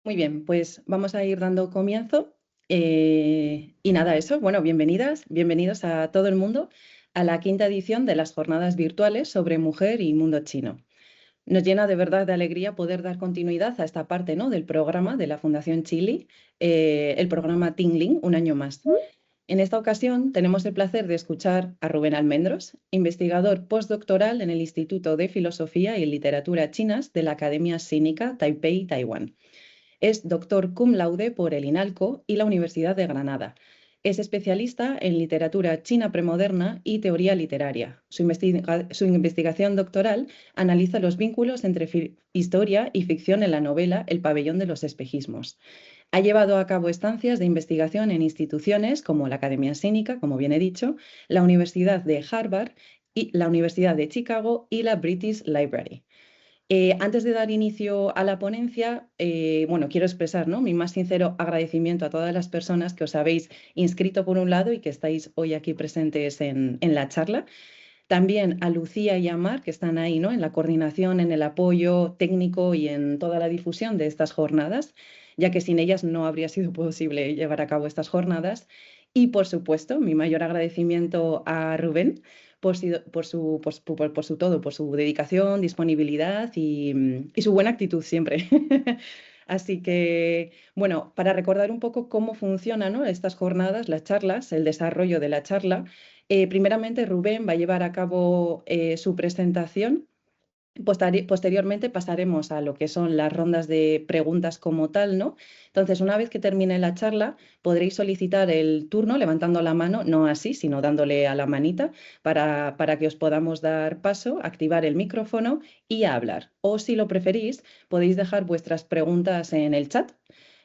Muy bien, pues vamos a ir dando comienzo. Y nada, eso, bueno, bienvenidas, bienvenidos a todo el mundo a la quinta edición de las jornadas virtuales sobre mujer y mundo chino. Nos llena de verdad de alegría poder dar continuidad a esta parte, ¿no?, del programa de la Fundación Chili, el programa Tingling, un año más. En esta ocasión tenemos el placer de escuchar a Rubén Almendros, investigador postdoctoral en el Instituto de Filosofía y Literatura Chinas de la Academia Sínica Taipei, Taiwán. Es doctor cum laude por el INALCO y la Universidad de Granada. Es especialista en literatura china premoderna y teoría literaria. Su investigación doctoral analiza los vínculos entre historia y ficción en la novela El pabellón de los espejismos. Ha llevado a cabo estancias de investigación en instituciones como la Academia Sínica, como bien he dicho, la Universidad de Harvard, y la Universidad de Chicago y la British Library. Antes de dar inicio a la ponencia, bueno, quiero expresar, ¿no?, mi más sincero agradecimiento a todas las personas que os habéis inscrito por un lado y que estáis hoy aquí presentes en la charla. También a Lucía y a Mar, que están ahí, ¿no?, en la coordinación, en el apoyo técnico y en toda la difusión de estas jornadas, ya que sin ellas no habría sido posible llevar a cabo estas jornadas. Y, por supuesto, mi mayor agradecimiento a Rubén por su todo, por su dedicación, disponibilidad y su buena actitud siempre. Así que, bueno, para recordar un poco cómo funcionan, ¿no?, estas jornadas, las charlas, el desarrollo de la charla, primeramente Rubén va a llevar a cabo su presentación. Posteriormente pasaremos a lo que son las rondas de preguntas como tal, ¿no? Entonces, una vez que termine la charla, podréis solicitar el turno levantando la mano, no así, sino dándole a la manita para que os podamos dar paso, activar el micrófono y a hablar. O si lo preferís, podéis dejar vuestras preguntas en el chat.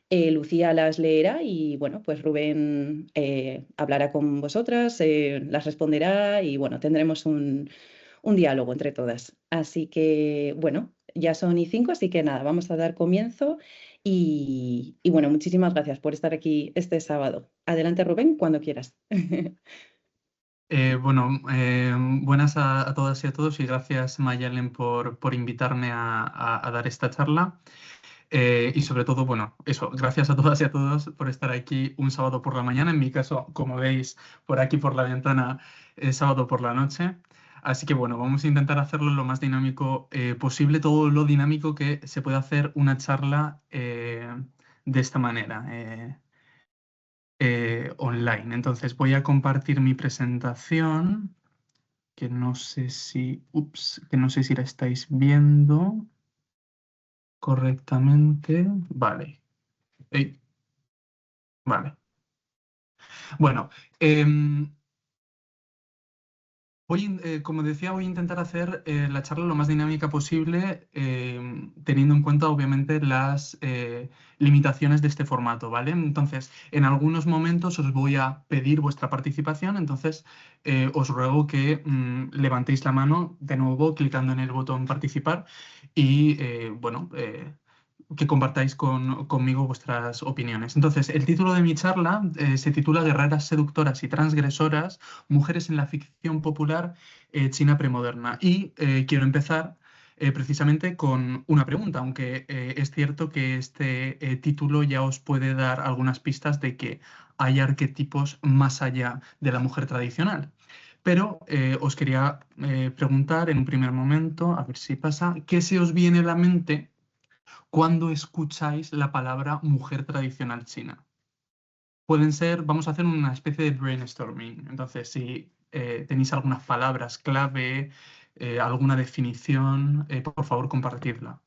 Lucía las leerá y, bueno, pues Rubén hablará con vosotras, las responderá y, bueno, tendremos un diálogo entre todas. Así que, bueno, ya son y 5, así que nada, vamos a dar comienzo y bueno, muchísimas gracias por estar aquí este sábado. Adelante, Rubén, cuando quieras. Buenas a todas y a todos y gracias, Mayalen, por invitarme a dar esta charla. Y sobre todo, bueno, eso, gracias a todas y a todos por estar aquí un sábado por la mañana. En mi caso, como veis por aquí por la ventana, es sábado por la noche. Así que bueno, vamos a intentar hacerlo lo más dinámico posible, todo lo dinámico que se puede hacer una charla de esta manera. Online. Entonces voy a compartir mi presentación, que no sé si, que no sé si la estáis viendo correctamente. Vale. Ey, vale. Bueno, como decía, voy a intentar hacer la charla lo más dinámica posible, teniendo en cuenta, obviamente, las limitaciones de este formato, ¿vale? Entonces, en algunos momentos os voy a pedir vuestra participación, entonces os ruego que levantéis la mano de nuevo clicando en el botón participar y, que compartáis conmigo vuestras opiniones. Entonces, el título de mi charla se titula Guerreras seductoras y transgresoras, mujeres en la ficción popular china premoderna. Y quiero empezar precisamente con una pregunta, aunque es cierto que este título ya os puede dar algunas pistas de que hay arquetipos más allá de la mujer tradicional. Pero os quería preguntar en un primer momento, a ver si pasa, ¿qué se os viene a la mente cuando escucháis la palabra mujer tradicional china? Pueden ser, vamos a hacer una especie de brainstorming. Entonces, si tenéis algunas palabras clave, alguna definición, por favor, compartidla.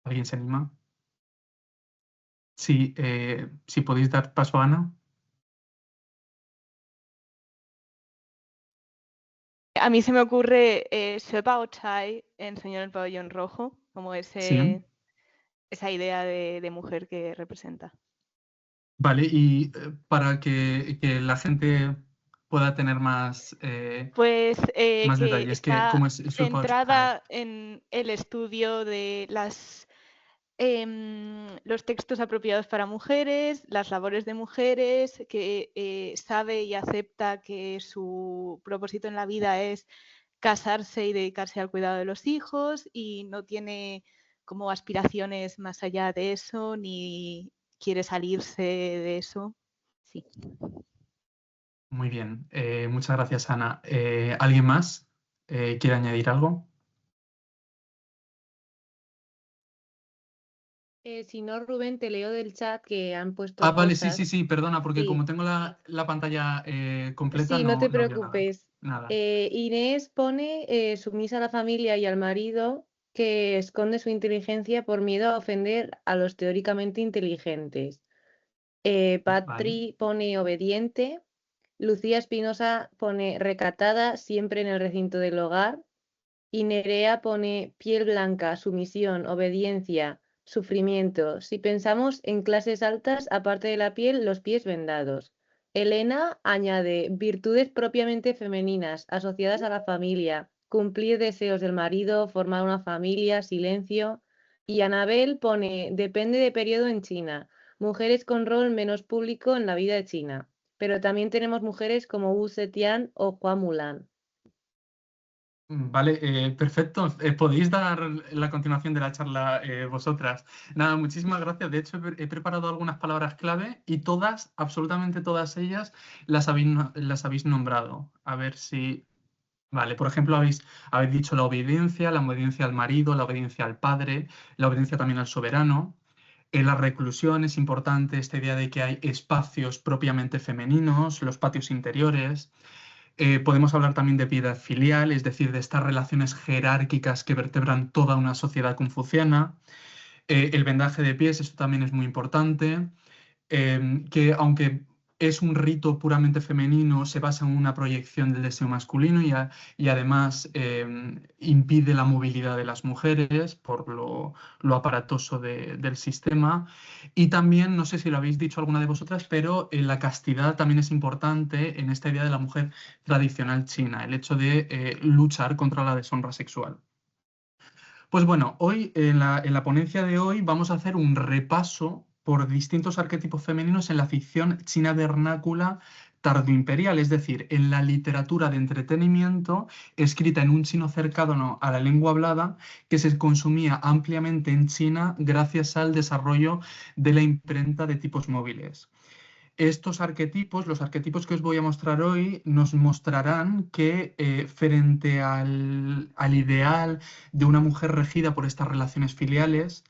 ¿Alguien se anima? Sí, si podéis dar paso a Ana. A mí se me ocurre Sue Bao Chai en Señor el Pabellón Rojo, como Sí. esa idea de mujer que representa. Vale, y para que la gente pueda tener más Pues que detalles, ¿cómo está es su Chai? centrada en el estudio de los textos apropiados para mujeres, las labores de mujeres, que sabe y acepta que su propósito en la vida es casarse y dedicarse al cuidado de los hijos y no tiene como aspiraciones más allá de eso, ni quiere salirse de eso. Sí. Muy bien, muchas gracias, Ana. ¿Alguien más quiere añadir algo? Si no, Rubén, te leo del chat que han puesto Vale, sí, cosas. sí, perdona, porque Sí. como tengo la pantalla completa, Sí, no te no veo nada. preocupes. Nada. Inés pone sumisa a la familia y al marido que esconde su inteligencia por miedo a ofender a los teóricamente inteligentes. Patri pone obediente. Lucía Espinosa pone recatada, siempre en el recinto del hogar. Y Nerea pone piel blanca, sumisión, obediencia, sufrimiento. Si pensamos en clases altas, aparte de la piel, los pies vendados. Elena añade virtudes propiamente femeninas, asociadas a la familia, cumplir deseos del marido, formar una familia, silencio. Y Anabel pone depende de periodo en China, mujeres con rol menos público en la vida de China. Pero también tenemos mujeres como Wu Zetian o Hua Mulan. Vale, perfecto. Podéis dar la continuación de la charla vosotras. Nada, muchísimas gracias. De hecho, he preparado algunas palabras clave y todas, absolutamente todas ellas, las habéis nombrado. A ver si... Vale, por ejemplo, habéis dicho la obediencia al marido, la obediencia al padre, la obediencia también al soberano. La reclusión es importante, esta idea de que hay espacios propiamente femeninos, los patios interiores. Podemos hablar también de piedad filial, es decir, de estas relaciones jerárquicas que vertebran toda una sociedad confuciana. El vendaje de pies, esto también es muy importante, que aunque es un rito puramente femenino, se basa en una proyección del deseo masculino y además impide la movilidad de las mujeres por lo aparatoso del sistema. Y también, no sé si lo habéis dicho alguna de vosotras, pero la castidad también es importante en esta idea de la mujer tradicional china, el hecho de luchar contra la deshonra sexual. Pues bueno, hoy en la ponencia de hoy vamos a hacer un repaso por distintos arquetipos femeninos en la ficción china vernácula tardoimperial, es decir, en la literatura de entretenimiento escrita en un chino cercano a la lengua hablada que se consumía ampliamente en China gracias al desarrollo de la imprenta de tipos móviles. Estos arquetipos, los arquetipos que os voy a mostrar hoy, nos mostrarán que frente al ideal de una mujer regida por estas relaciones filiales,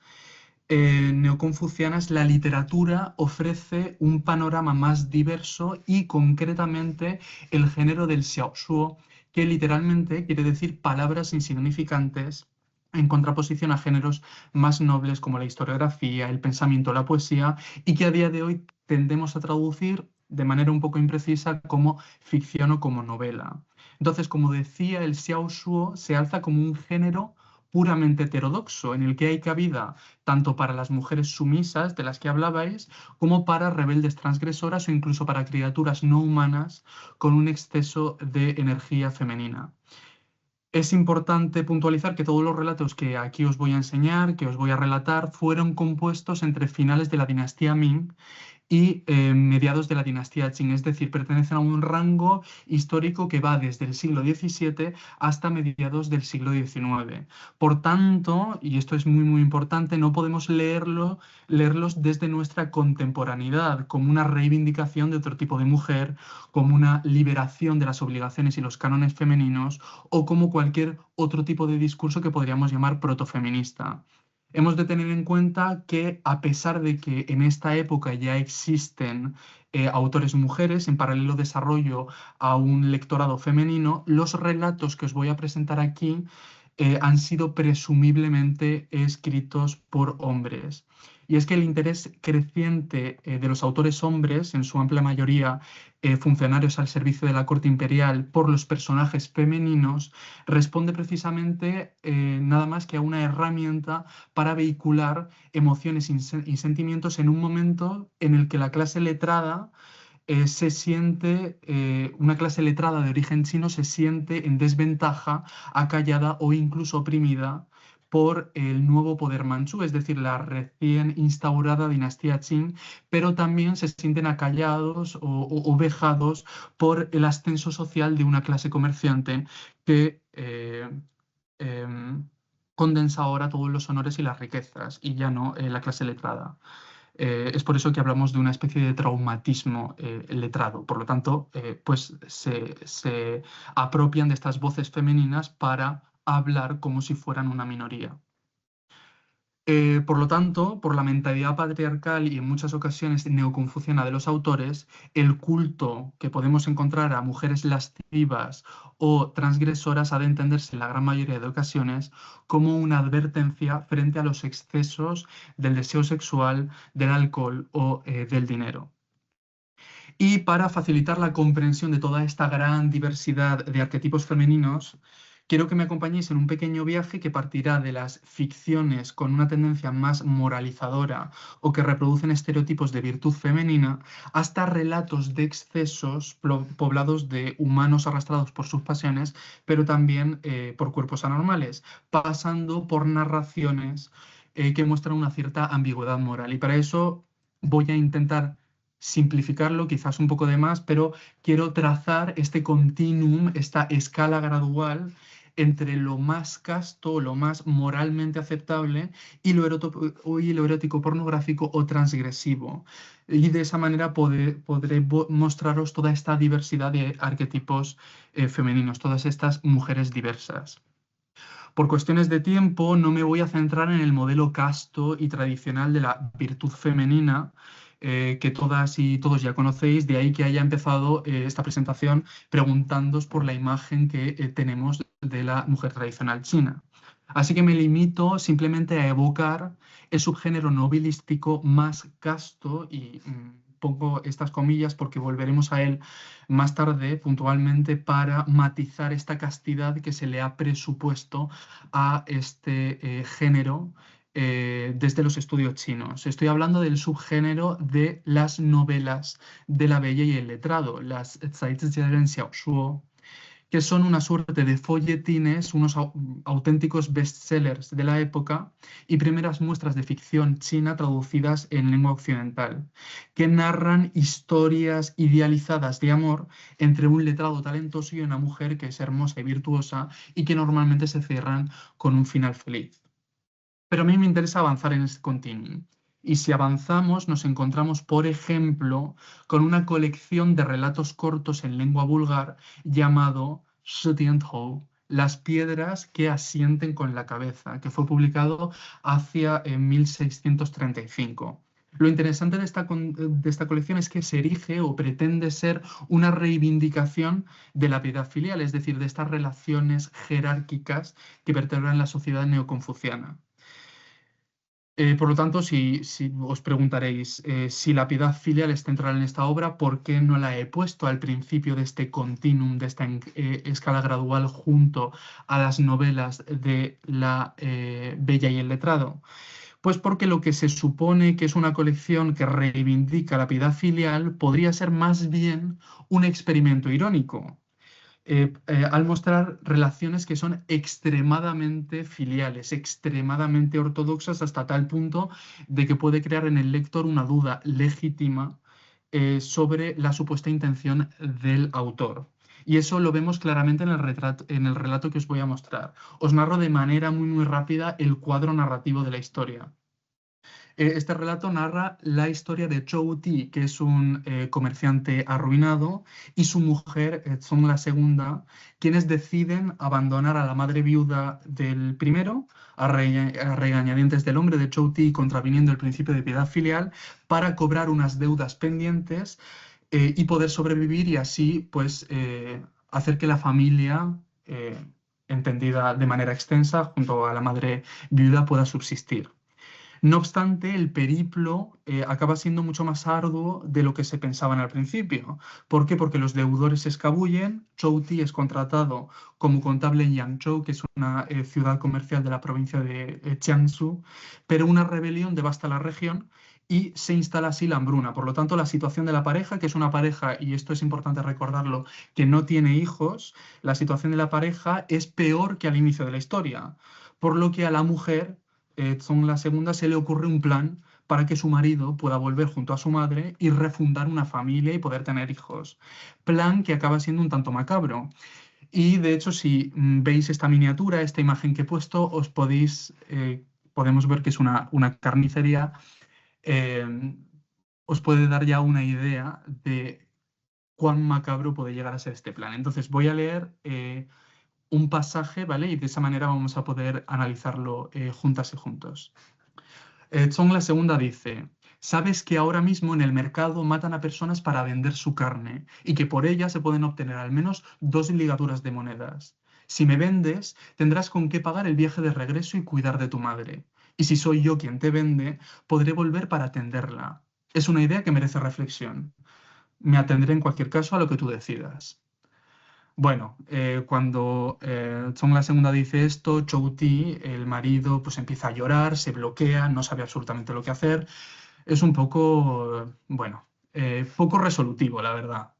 neoconfucianas, la literatura ofrece un panorama más diverso y concretamente el género del xiaoshuo, que literalmente quiere decir palabras insignificantes en contraposición a géneros más nobles como la historiografía, el pensamiento, la poesía, y que a día de hoy tendemos a traducir de manera un poco imprecisa como ficción o como novela. Entonces, como decía, el xiaoshuo se alza como un género puramente heterodoxo, en el que hay cabida tanto para las mujeres sumisas de las que hablabais, como para rebeldes transgresoras o incluso para criaturas no humanas con un exceso de energía femenina. Es importante puntualizar que todos los relatos que aquí os voy a enseñar, que os voy a relatar, fueron compuestos entre finales de la dinastía Ming y mediados de la dinastía Qing, es decir, pertenecen a un rango histórico que va desde el siglo XVII hasta mediados del siglo XIX. Por tanto, y esto es muy muy importante, no podemos leerlos desde nuestra contemporaneidad como una reivindicación de otro tipo de mujer, como una liberación de las obligaciones y los cánones femeninos o como cualquier otro tipo de discurso que podríamos llamar protofeminista. Hemos de tener en cuenta que a pesar de que en esta época ya existen autores mujeres, en paralelo desarrollo a un lectorado femenino, los relatos que os voy a presentar aquí han sido presumiblemente escritos por hombres. Y es que el interés creciente de los autores hombres, en su amplia mayoría funcionarios al servicio de la corte imperial, por los personajes femeninos, responde precisamente nada más que a una herramienta para vehicular emociones y sentimientos en un momento en el que la clase letrada se siente, una clase letrada de origen chino se siente en desventaja, acallada o incluso oprimida por el nuevo poder manchú, es decir, la recién instaurada dinastía Qing, pero también se sienten acallados o vejados por el ascenso social de una clase comerciante que condensa ahora todos los honores y las riquezas y ya no la clase letrada. Es por eso que hablamos de una especie de traumatismo letrado. Por lo tanto, pues se apropian de estas voces femeninas para hablar como si fueran una minoría. Por lo tanto, por la mentalidad patriarcal y en muchas ocasiones neoconfuciana de los autores, el culto que podemos encontrar a mujeres lascivas o transgresoras ha de entenderse en la gran mayoría de ocasiones como una advertencia frente a los excesos del deseo sexual, del alcohol o del dinero. Y para facilitar la comprensión de toda esta gran diversidad de arquetipos femeninos, quiero que me acompañéis en un pequeño viaje que partirá de las ficciones con una tendencia más moralizadora o que reproducen estereotipos de virtud femenina hasta relatos de excesos poblados de humanos arrastrados por sus pasiones, pero también por cuerpos anormales, pasando por narraciones que muestran una cierta ambigüedad moral. Y para eso voy a intentar simplificarlo, quizás un poco de más, pero quiero trazar este continuum, esta escala gradual entre lo más casto, lo más moralmente aceptable y lo erótico pornográfico o transgresivo. Y de esa manera podré mostraros toda esta diversidad de arquetipos femeninos, todas estas mujeres diversas. Por cuestiones de tiempo no me voy a centrar en el modelo casto y tradicional de la virtud femenina, que todas y todos ya conocéis, de ahí que haya empezado esta presentación preguntándoos por la imagen que tenemos de la mujer tradicional china. Así que me limito simplemente a evocar el subgénero nobilístico más casto y pongo estas comillas porque volveremos a él más tarde puntualmente para matizar esta castidad que se le ha presupuesto a este género desde los estudios chinos. Estoy hablando del subgénero de las novelas de la Bella y el Letrado, las Zaijian Xiaoshuo, que son una suerte de folletines, unos auténticos bestsellers de la época y primeras muestras de ficción china traducidas en lengua occidental, que narran historias idealizadas de amor entre un letrado talentoso y una mujer que es hermosa y virtuosa y que normalmente se cierran con un final feliz. Pero a mí me interesa avanzar en este continuum. Y si avanzamos, nos encontramos, por ejemplo, con una colección de relatos cortos en lengua vulgar llamado Shi Tian Tou, las piedras que asienten con la cabeza, que fue publicado hacia 1635. Lo interesante de esta colección es que se erige o pretende ser una reivindicación de la piedad filial, es decir, de estas relaciones jerárquicas que vertebran la sociedad neoconfuciana. Por lo tanto, si os preguntaréis si la piedad filial es central en esta obra, ¿por qué no la he puesto al principio de este continuum, de esta escala gradual junto a las novelas de la Bella y el Letrado? Pues porque lo que se supone que es una colección que reivindica la piedad filial podría ser más bien un experimento irónico. Al mostrar relaciones que son extremadamente filiales, extremadamente ortodoxas, hasta tal punto de que puede crear en el lector una duda legítima sobre la supuesta intención del autor. Y eso lo vemos claramente en el relato que os voy a mostrar. Os narro de manera muy rápida el cuadro narrativo de la historia. Este relato narra la historia de Zhou Ti, que es un comerciante arruinado, y su mujer, Zong la segunda, quienes deciden abandonar a la madre viuda del primero, a regañadientes del hombre de Zhou Ti, contraviniendo el principio de piedad filial, para cobrar unas deudas pendientes y poder sobrevivir y así pues, hacer que la familia, entendida de manera extensa, junto a la madre viuda, pueda subsistir. No obstante, el periplo acaba siendo mucho más arduo de lo que se pensaban al principio. ¿Por qué? Porque los deudores se escabullen. Zhou Ti es contratado como contable en Yangzhou, que es una ciudad comercial de la provincia de Jiangsu, pero una rebelión devasta la región y se instala así la hambruna. Por lo tanto, la situación de la pareja, que es una pareja, y esto es importante recordarlo, que no tiene hijos, la situación de la pareja es peor que al inicio de la historia. por lo que a la mujer, Zong la segunda, se le ocurre un plan para que su marido pueda volver junto a su madre y refundar una familia y poder tener hijos. Plan que acaba siendo un tanto macabro. Y de hecho, si veis esta miniatura, esta imagen que he puesto, podemos ver que es una carnicería. Os puede dar ya una idea de cuán macabro puede llegar a ser este plan. Entonces voy a leer un pasaje, ¿vale? Y de esa manera vamos a poder analizarlo juntas y juntos. Zong la segunda dice: sabes que ahora mismo en el mercado matan a personas para vender su carne y que por ella se pueden obtener al menos 2 ligaduras de monedas. Si me vendes, tendrás con qué pagar el viaje de regreso y cuidar de tu madre. Y si soy yo quien te vende, podré volver para atenderla. Es una idea que merece reflexión. Me atendré en cualquier caso a lo que tú decidas. Bueno, cuando Zong la segunda dice esto, Chow Ti, el marido, pues empieza a llorar, se bloquea, no sabe absolutamente lo que hacer. Es un poco, bueno, poco resolutivo, la verdad.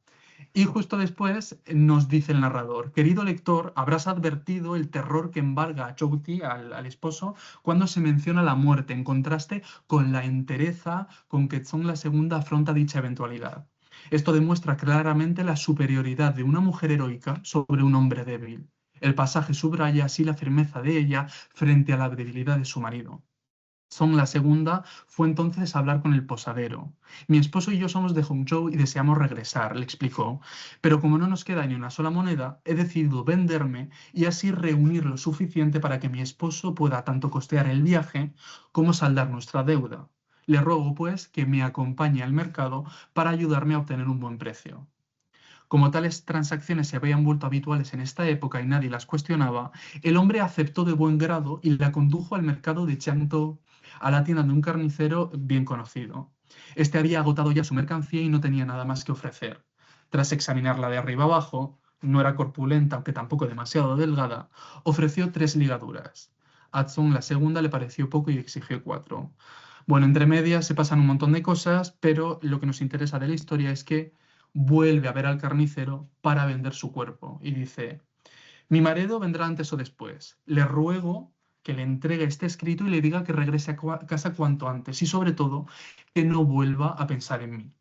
Y justo después nos dice el narrador: querido lector, habrás advertido el terror que embarga a Chow Ti, al esposo, cuando se menciona la muerte, en contraste con la entereza con que Zong la segunda afronta dicha eventualidad. Esto demuestra claramente la superioridad de una mujer heroica sobre un hombre débil. El pasaje subraya así la firmeza de ella frente a la debilidad de su marido. Zong la segunda fue entonces a hablar con el posadero. Mi esposo y yo somos de Hongzhou y deseamos regresar, le explicó, pero como no nos queda ni una sola moneda, he decidido venderme y así reunir lo suficiente para que mi esposo pueda tanto costear el viaje como saldar nuestra deuda. Le ruego, pues, que me acompañe al mercado para ayudarme a obtener un buen precio. Como tales transacciones se habían vuelto habituales en esta época y nadie las cuestionaba, el hombre aceptó de buen grado y la condujo al mercado de Changzhou, a la tienda de un carnicero bien conocido. Este había agotado ya su mercancía y no tenía nada más que ofrecer. Tras examinarla de arriba abajo, no era corpulenta, aunque tampoco demasiado delgada, ofreció 3 ligaduras. A Zong la segunda le pareció poco y exigió 4. Bueno, entre medias se pasan un montón de cosas, pero lo que nos interesa de la historia es que vuelve a ver al carnicero para vender su cuerpo y dice: mi marido vendrá antes o después. Le ruego que le entregue este escrito y le diga que regrese a casa cuanto antes y sobre todo que no vuelva a pensar en mí.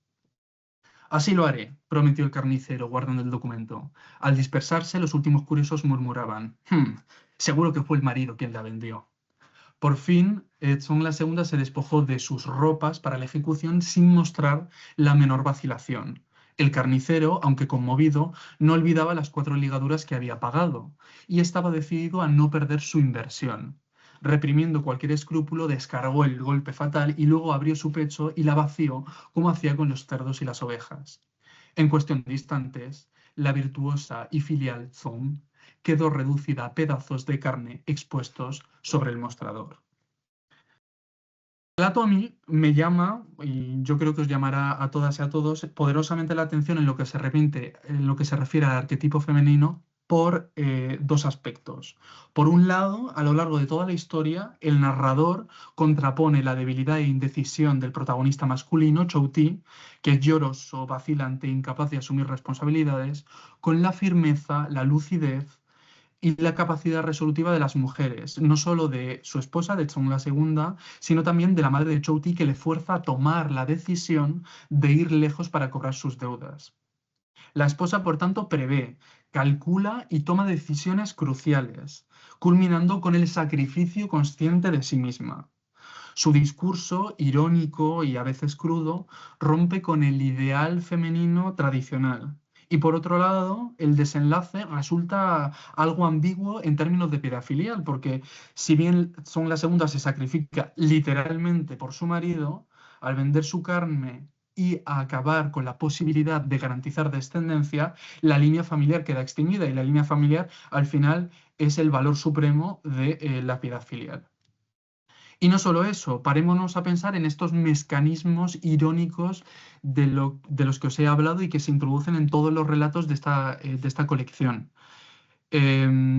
Así lo haré, prometió el carnicero guardando el documento. Al dispersarse, los últimos curiosos murmuraban: seguro que fue el marido quien la vendió. Por fin, Zong la segunda se despojó de sus ropas para la ejecución sin mostrar la menor vacilación. El carnicero, aunque conmovido, no olvidaba las 4 ligaduras que había pagado y estaba decidido a no perder su inversión. Reprimiendo cualquier escrúpulo, descargó el golpe fatal y luego abrió su pecho y la vació como hacía con los cerdos y las ovejas. En cuestión de instantes, la virtuosa y filial Zong quedó reducida a pedazos de carne expuestos sobre el mostrador. El relato a mí me llama, y yo creo que os llamará a todas y a todos, poderosamente la atención en lo que se refiere al arquetipo femenino por 2 aspectos. Por un lado, a lo largo de toda la historia, el narrador contrapone la debilidad e indecisión del protagonista masculino, Chow Ti, que es lloroso, vacilante e incapaz de asumir responsabilidades, con la firmeza, la lucidez y la capacidad resolutiva de las mujeres, no solo de su esposa, de Zong la segunda, sino también de la madre de Chow Ti, que le fuerza a tomar la decisión de ir lejos para cobrar sus deudas. La esposa, por tanto, prevé, calcula y toma decisiones cruciales, culminando con el sacrificio consciente de sí misma. Su discurso, irónico y a veces crudo, rompe con el ideal femenino tradicional. Y por otro lado, el desenlace resulta algo ambiguo en términos de piedad filial, porque si bien Zong la segunda se sacrifica literalmente por su marido, al vender su carne y a acabar con la posibilidad de garantizar descendencia, la línea familiar queda extinguida y la línea familiar al final es el valor supremo de la piedad filial. Y no solo eso, parémonos a pensar en estos mecanismos irónicos de los que os he hablado y que se introducen en todos los relatos de esta colección.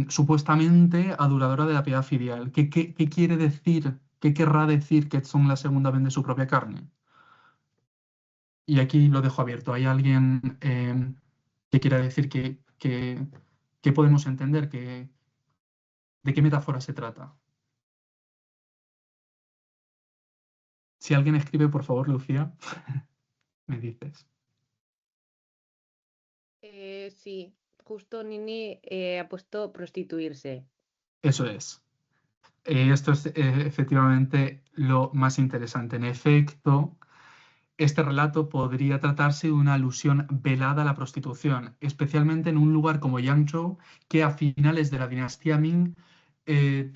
Supuestamente aduladora de la piedad filial. ¿Qué quiere decir, qué querrá decir que Zong la segunda vende su propia carne? Y aquí lo dejo abierto. ¿Hay alguien que quiera decir qué podemos entender? ¿De qué metáfora se trata? Si alguien escribe, por favor, Lucía, me dices. Sí, justo Nini ha puesto prostituirse. Eso es. Esto es efectivamente lo más interesante. En efecto, este relato podría tratarse de una alusión velada a la prostitución, especialmente en un lugar como Yangzhou, que a finales de la dinastía Ming en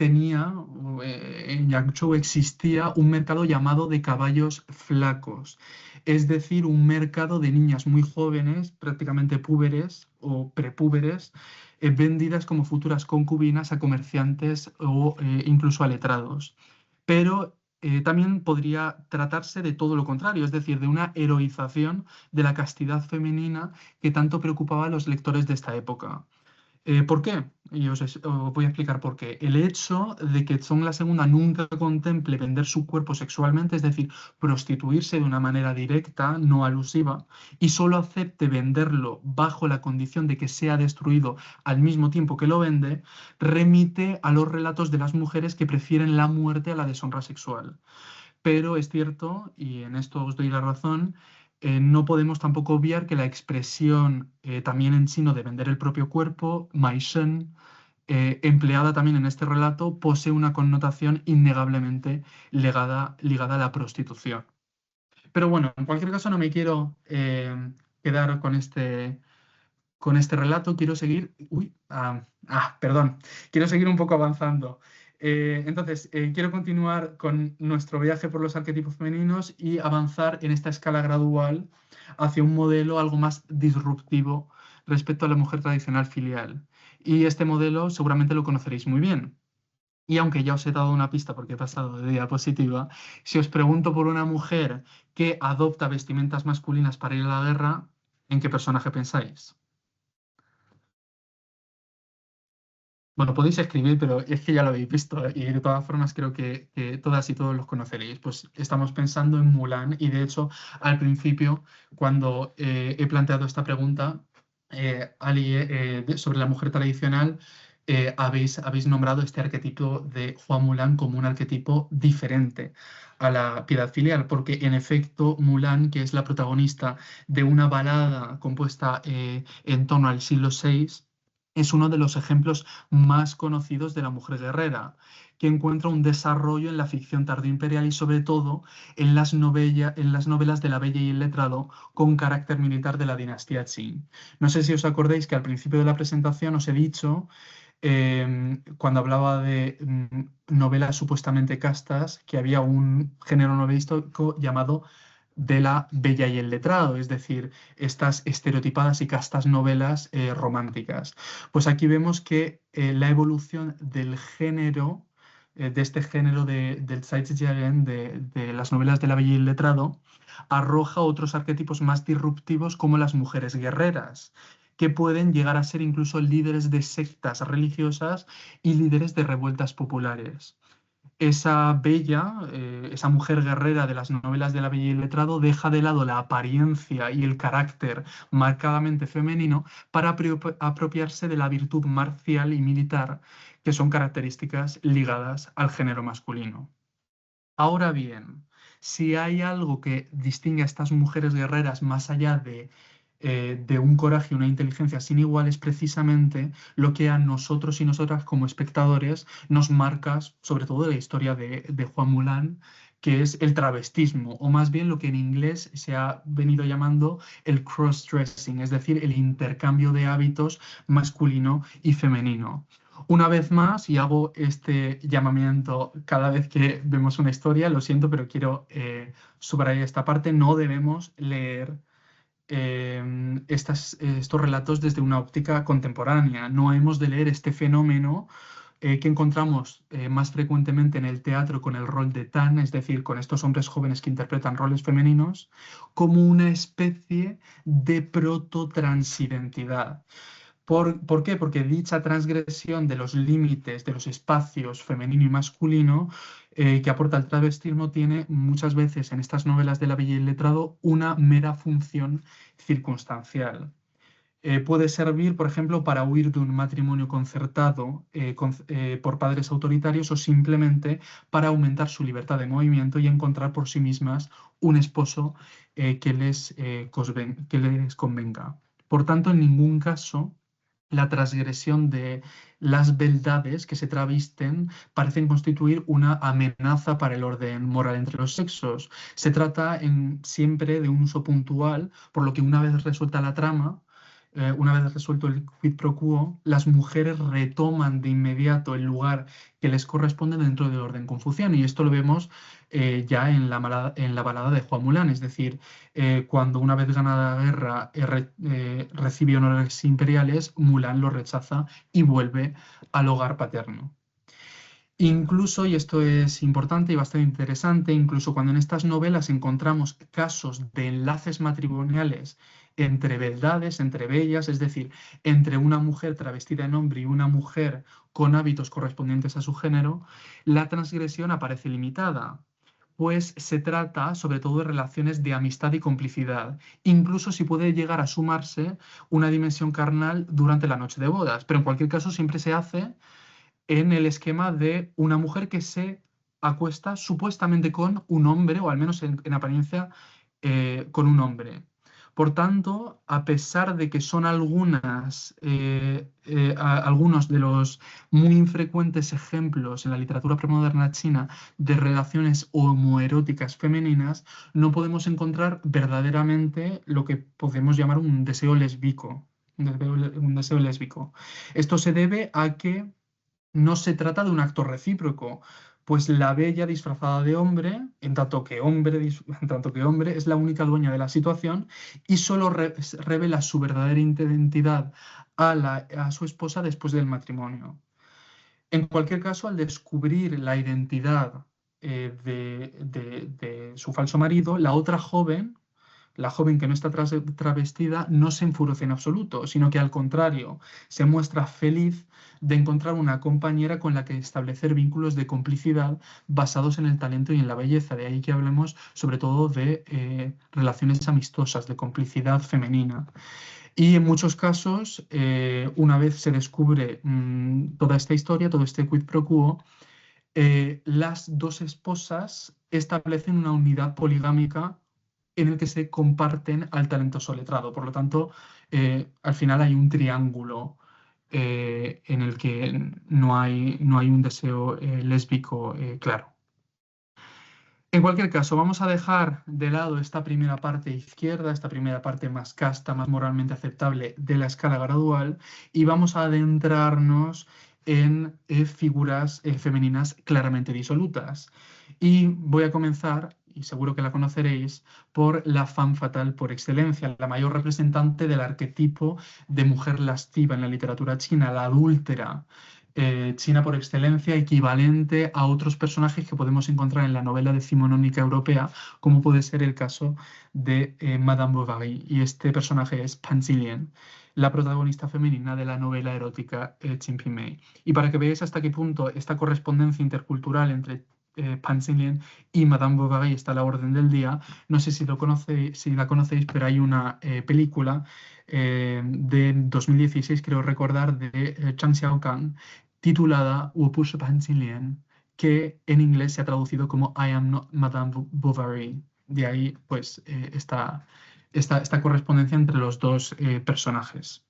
Yangzhou existía un mercado llamado de caballos flacos, es decir, un mercado de niñas muy jóvenes, prácticamente púberes o prepúberes, vendidas como futuras concubinas a comerciantes o incluso a letrados. Pero también podría tratarse de todo lo contrario, es decir, de una heroización de la castidad femenina que tanto preocupaba a los lectores de esta época. ¿Por qué? Y os voy a explicar por qué. El hecho de que Zhong la segunda nunca contemple vender su cuerpo sexualmente, es decir, prostituirse de una manera directa, no alusiva, y solo acepte venderlo bajo la condición de que sea destruido al mismo tiempo que lo vende, remite a los relatos de las mujeres que prefieren la muerte a la deshonra sexual. Pero es cierto, y en esto os doy la razón, no podemos tampoco obviar que la expresión también en chino de vender el propio cuerpo, mai shen, empleada también en este relato, posee una connotación innegablemente ligada a la prostitución. Pero bueno, en cualquier caso no me quiero quedar con este relato, quiero seguir... perdón, quiero seguir un poco avanzando. Entonces, quiero continuar con nuestro viaje por los arquetipos femeninos y avanzar en esta escala gradual hacia un modelo algo más disruptivo respecto a la mujer tradicional filial. Y este modelo seguramente lo conoceréis muy bien. Y aunque ya os he dado una pista porque he pasado de diapositiva, si os pregunto por una mujer que adopta vestimentas masculinas para ir a la guerra, ¿en qué personaje pensáis? Bueno, podéis escribir, pero es que ya lo habéis visto y de todas formas creo que todas y todos los conoceréis. Pues estamos pensando en Mulan y de hecho al principio cuando he planteado esta pregunta, Ali, sobre la mujer tradicional, habéis nombrado este arquetipo de Hua Mulan como un arquetipo diferente a la piedad filial, porque en efecto Mulan, que es la protagonista de una balada compuesta en torno al siglo VI, es uno de los ejemplos más conocidos de la mujer guerrera, que encuentra un desarrollo en la ficción tardioimperial y sobre todo en las novelas de La Bella y el Letrado con carácter militar de la dinastía Qing. No sé si os acordáis que al principio de la presentación os he dicho, cuando hablaba de novelas supuestamente castas, que había un género novelístico llamado de La Bella y el Letrado, es decir, estas estereotipadas y castas novelas románticas. Pues aquí vemos que la evolución del género, de este género del Zeitgeist, de las novelas de La Bella y el Letrado, arroja otros arquetipos más disruptivos como las mujeres guerreras, que pueden llegar a ser incluso líderes de sectas religiosas y líderes de revueltas populares. Esa esa mujer guerrera de las novelas de La Bella y el Letrado deja de lado la apariencia y el carácter marcadamente femenino para apropiarse de la virtud marcial y militar, que son características ligadas al género masculino. Ahora bien, si hay algo que distingue a estas mujeres guerreras más allá de un coraje y una inteligencia sin igual, es precisamente lo que a nosotros y nosotras como espectadores nos marca, sobre todo de la historia de Hua Mulan, que es el travestismo, o más bien lo que en inglés se ha venido llamando el cross-dressing, es decir, el intercambio de hábitos masculino y femenino. Una vez más, y hago este llamamiento cada vez que vemos una historia, lo siento, pero quiero subrayar esta parte, no debemos leer estos relatos desde una óptica contemporánea. No hemos de leer este fenómeno que encontramos más frecuentemente en el teatro con el rol de Tan, es decir, con estos hombres jóvenes que interpretan roles femeninos, como una especie de proto-transidentidad. ¿Por qué? Porque dicha transgresión de los límites de los espacios femenino y masculino que aporta el travestismo tiene muchas veces en estas novelas de La Bella y el Letrado una mera función circunstancial. Puede servir, por ejemplo, para huir de un matrimonio concertado por padres autoritarios o simplemente para aumentar su libertad de movimiento y encontrar por sí mismas un esposo que les convenga. Por tanto, en ningún caso la transgresión de las beldades que se travisten parecen constituir una amenaza para el orden moral entre los sexos. Se trata siempre de un uso puntual, por lo que una vez resuelta la trama, una vez resuelto el quid pro quo, las mujeres retoman de inmediato el lugar que les corresponde dentro del orden confuciano. Y esto lo vemos ya en la balada de Hua Mulan, es decir, cuando una vez ganada la guerra recibe honores imperiales, Mulan lo rechaza y vuelve al hogar paterno. Incluso, y esto es importante y bastante interesante, incluso cuando en estas novelas encontramos casos de enlaces matrimoniales entre beldades, entre bellas, es decir, entre una mujer travestida en hombre y una mujer con hábitos correspondientes a su género, la transgresión aparece limitada, pues se trata sobre todo de relaciones de amistad y complicidad, incluso si puede llegar a sumarse una dimensión carnal durante la noche de bodas, pero en cualquier caso siempre se hace en el esquema de una mujer que se acuesta supuestamente con un hombre, o al menos en apariencia con un hombre. Por tanto, a pesar de que son algunos de los muy infrecuentes ejemplos en la literatura premoderna china de relaciones homoeróticas femeninas, no podemos encontrar verdaderamente lo que podemos llamar un deseo lésbico. Un deseo lésbico. Esto se debe a que no se trata de un acto recíproco, pues la bella disfrazada de hombre, en tanto que hombre es la única dueña de la situación y solo revela su verdadera identidad a su esposa después del matrimonio. En cualquier caso, al descubrir la identidad de su falso marido, la joven que no está travestida, no se enfurece en absoluto, sino que al contrario, se muestra feliz de encontrar una compañera con la que establecer vínculos de complicidad basados en el talento y en la belleza. De ahí que hablemos sobre todo de relaciones amistosas, de complicidad femenina. Y en muchos casos, una vez se descubre toda esta historia, todo este quid pro quo, las dos esposas establecen una unidad poligámica en el que se comparten al talentoso letrado. Por lo tanto, al final hay un triángulo en el que no hay un deseo lésbico claro. En cualquier caso, vamos a dejar de lado esta primera parte izquierda, esta primera parte más casta, más moralmente aceptable de la escala gradual, y vamos a adentrarnos en figuras femeninas claramente disolutas. Y voy a comenzar, y seguro que la conoceréis, por la femme fatale por excelencia, la mayor representante del arquetipo de mujer lasciva en la literatura china, la adúltera. China por excelencia, equivalente a otros personajes que podemos encontrar en la novela decimonónica europea, como puede ser el caso de Madame Bovary. Y este personaje es Pan Xilian, la protagonista femenina de la novela erótica Chin Pei Mei. Y para que veáis hasta qué punto esta correspondencia intercultural entre Pan Xilian y Madame Bovary está a la orden del día, no sé si la conocéis, pero hay una película de 2016, creo recordar, de Zhang Xiaokang, titulada 我不是潘金莲, que en inglés se ha traducido como I am not Madame Bovary. De ahí, pues, esta correspondencia entre los dos personajes.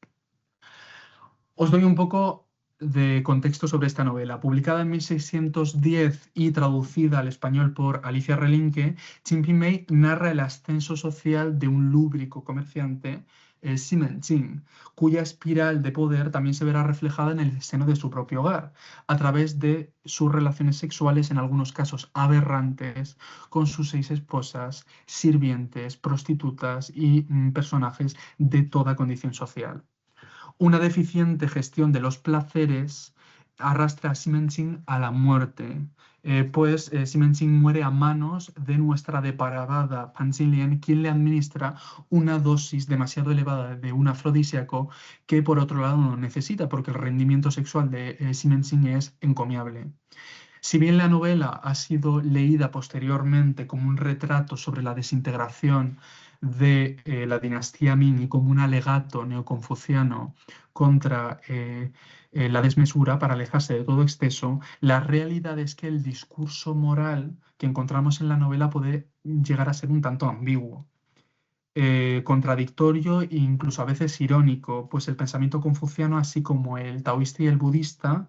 Os doy un poco de contexto sobre esta novela. Publicada en 1610 y traducida al español por Alicia Relinque, Chin Pei Mei narra el ascenso social de un lúbrico comerciante, Simon Jing, cuya espiral de poder también se verá reflejada en el seno de su propio hogar, a través de sus relaciones sexuales, en algunos casos aberrantes, con sus 6 esposas, sirvientes, prostitutas y personajes de toda condición social. Una deficiente gestión de los placeres arrastra a Simon Jing a la muerte, pues Simon Jing muere a manos de nuestra depravada Pan Xilian, quien le administra una dosis demasiado elevada de un afrodisíaco que por otro lado no necesita, porque el rendimiento sexual de Simon Jing es encomiable. Si bien la novela ha sido leída posteriormente como un retrato sobre la desintegración de la dinastía Ming y como un alegato neoconfuciano contra la desmesura para alejarse de todo exceso, la realidad es que el discurso moral que encontramos en la novela puede llegar a ser un tanto ambiguo. Contradictorio e incluso a veces irónico, pues el pensamiento confuciano, así como el taoísta y el budista,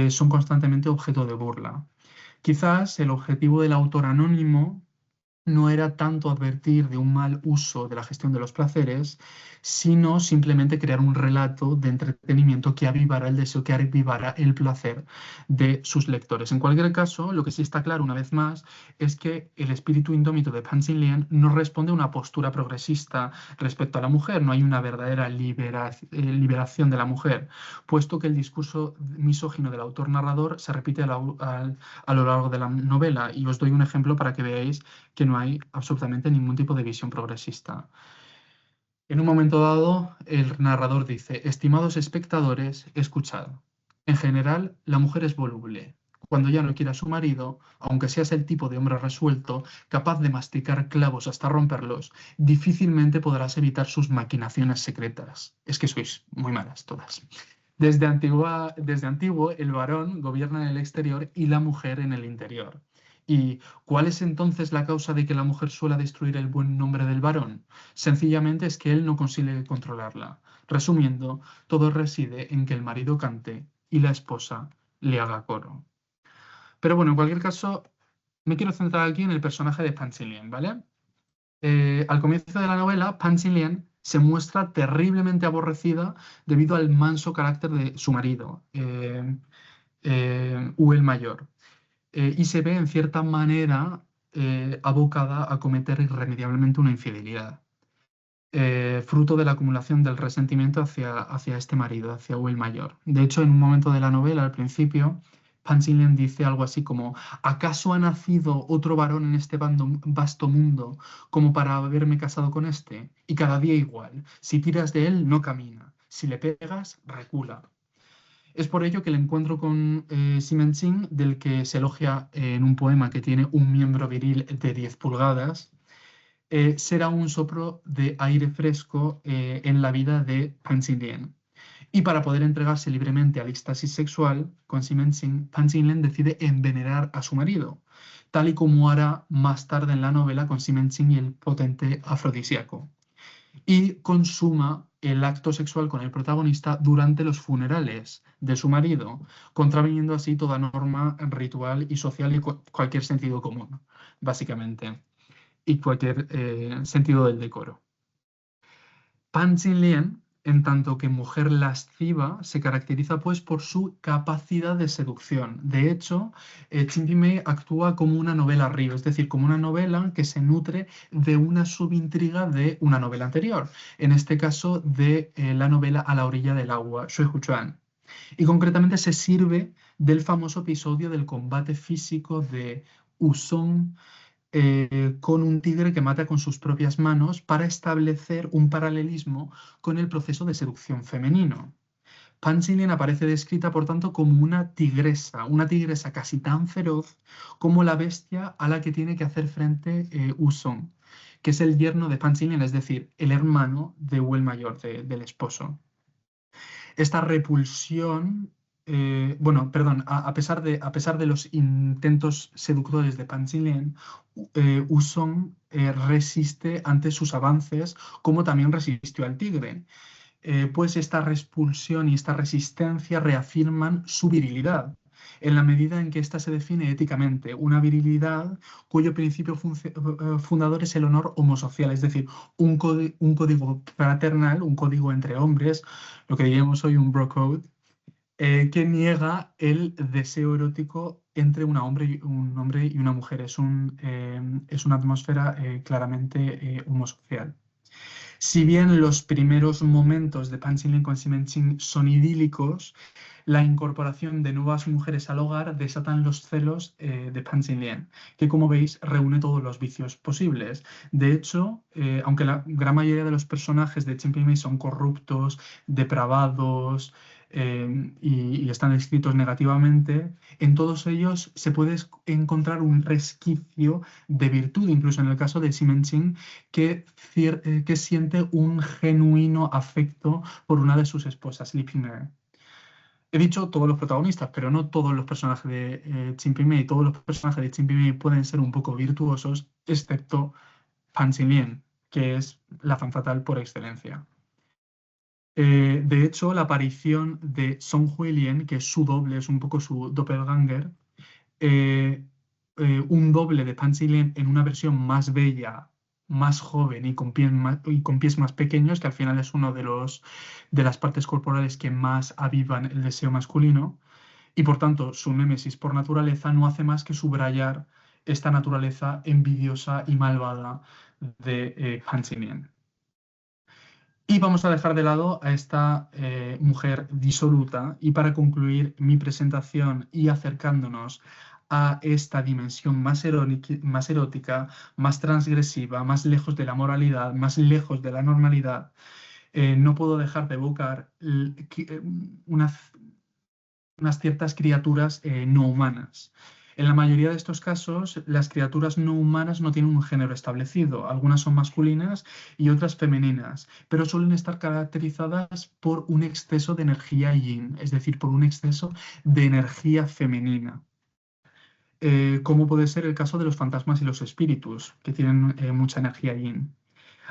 son constantemente objeto de burla. Quizás el objetivo del autor anónimo no era tanto advertir de un mal uso de la gestión de los placeres, sino simplemente crear un relato de entretenimiento que avivara el deseo, que avivara el placer de sus lectores. En cualquier caso, lo que sí está claro una vez más es que el espíritu indómito de Pan Xinlian no responde a una postura progresista respecto a la mujer, no hay una verdadera liberación de la mujer, puesto que el discurso misógino del autor narrador se repite a lo largo de la novela, y os doy un ejemplo para que veáis que no hay absolutamente ningún tipo de visión progresista. En un momento dado, el narrador dice: estimados espectadores, escuchad. En general, la mujer es voluble. Cuando ya no quiere a su marido, aunque seas el tipo de hombre resuelto, capaz de masticar clavos hasta romperlos, difícilmente podrás evitar sus maquinaciones secretas. Es que sois muy malas todas. Desde antiguo, el varón gobierna en el exterior y la mujer en el interior. ¿Y cuál es entonces la causa de que la mujer suele destruir el buen nombre del varón? Sencillamente es que él no consigue controlarla. Resumiendo, todo reside en que el marido cante y la esposa le haga coro. Pero bueno, en cualquier caso, me quiero centrar aquí en el personaje de Pan Xinlian, ¿vale? Al comienzo de la novela, Pan Xinlian se muestra terriblemente aborrecida debido al manso carácter de su marido, Wu el Mayor. Y se ve en cierta manera abocada a cometer irremediablemente una infidelidad, fruto de la acumulación del resentimiento hacia este marido, hacia Will Mayor. De hecho, en un momento de la novela, al principio, Pan Xinlian dice algo así como: ¿acaso ha nacido otro varón en este vasto mundo como para haberme casado con este? Y cada día igual, si tiras de él, no camina, si le pegas, recula. Es por ello que el encuentro con Ximenzing, del que se elogia en un poema que tiene un miembro viril de 10 pulgadas, será un soplo de aire fresco en la vida de Pan Xinlian. Y para poder entregarse libremente al éxtasis sexual con Ximenzing, Pan Xinlian decide envenenar a su marido, tal y como hará más tarde en la novela con Ximenzing y el potente afrodisíaco. Y consuma el acto sexual con el protagonista durante los funerales de su marido, contraviniendo así toda norma ritual y social y cualquier sentido común, básicamente, y cualquier sentido del decoro. Pan Xinlian, en tanto que mujer lasciva, se caracteriza pues por su capacidad de seducción. De hecho, Qin Pi Mei actúa como una novela río, es decir, como una novela que se nutre de una subintriga de una novela anterior, en este caso de la novela A la orilla del agua, Shui Hu Chuan. Y concretamente se sirve del famoso episodio del combate físico de Wu Song con un tigre que mata con sus propias manos para establecer un paralelismo con el proceso de seducción femenino. Pan Xinlian aparece descrita, por tanto, como una tigresa casi tan feroz como la bestia a la que tiene que hacer frente Wu Song, que es el yerno de Pan Xinlian, es decir, el hermano de Wu el Mayor, del esposo. Esta repulsión, a pesar de los intentos seductores de Pan Xinlian, Wu Song resiste ante sus avances, como también resistió al tigre. Pues esta repulsión y esta resistencia reafirman su virilidad, en la medida en que ésta se define éticamente, una virilidad cuyo principio fundador es el honor homosocial, es decir, un código fraternal, un código entre hombres, lo que diríamos hoy un bro code, que niega el deseo erótico entre un hombre y una mujer. Es una atmósfera claramente homosocial. Si bien los primeros momentos de Pan Xinlian con Ximenzing son idílicos, la incorporación de nuevas mujeres al hogar desatan los celos de Pan Xinlian, que como veis reúne todos los vicios posibles. De hecho, aunque la gran mayoría de los personajes de Chen Pimei son corruptos, depravados y están escritos negativamente, en todos ellos se puede encontrar un resquicio de virtud, incluso en el caso de Xi Menqing, que siente un genuino afecto por una de sus esposas, Li Ping'er. He dicho todos los protagonistas, pero no todos los personajes de Chen Pimei. Todos los personajes de Chen Pimei pueden ser un poco virtuosos, excepto Pan Xinlian, que es la femme fatale por excelencia. De hecho, la aparición de Song Huilien, que es su doble, es un poco su doppelganger, un doble de Pan Xinlian en una versión más bella, más joven y con pies más pequeños, que al final es uno de las partes corporales que más avivan el deseo masculino, y por tanto su némesis por naturaleza no hace más que subrayar esta naturaleza envidiosa y malvada de Pan Xinlian. Y vamos a dejar de lado a esta mujer disoluta, y para concluir mi presentación y acercándonos a esta dimensión más erótica, más transgresiva, más lejos de la moralidad, más lejos de la normalidad, no puedo dejar de evocar unas ciertas criaturas no humanas. En la mayoría de estos casos, las criaturas no humanas no tienen un género establecido. Algunas son masculinas y otras femeninas, pero suelen estar caracterizadas por un exceso de energía yin, es decir, por un exceso de energía femenina. Como puede ser el caso de los fantasmas y los espíritus, que tienen mucha energía yin.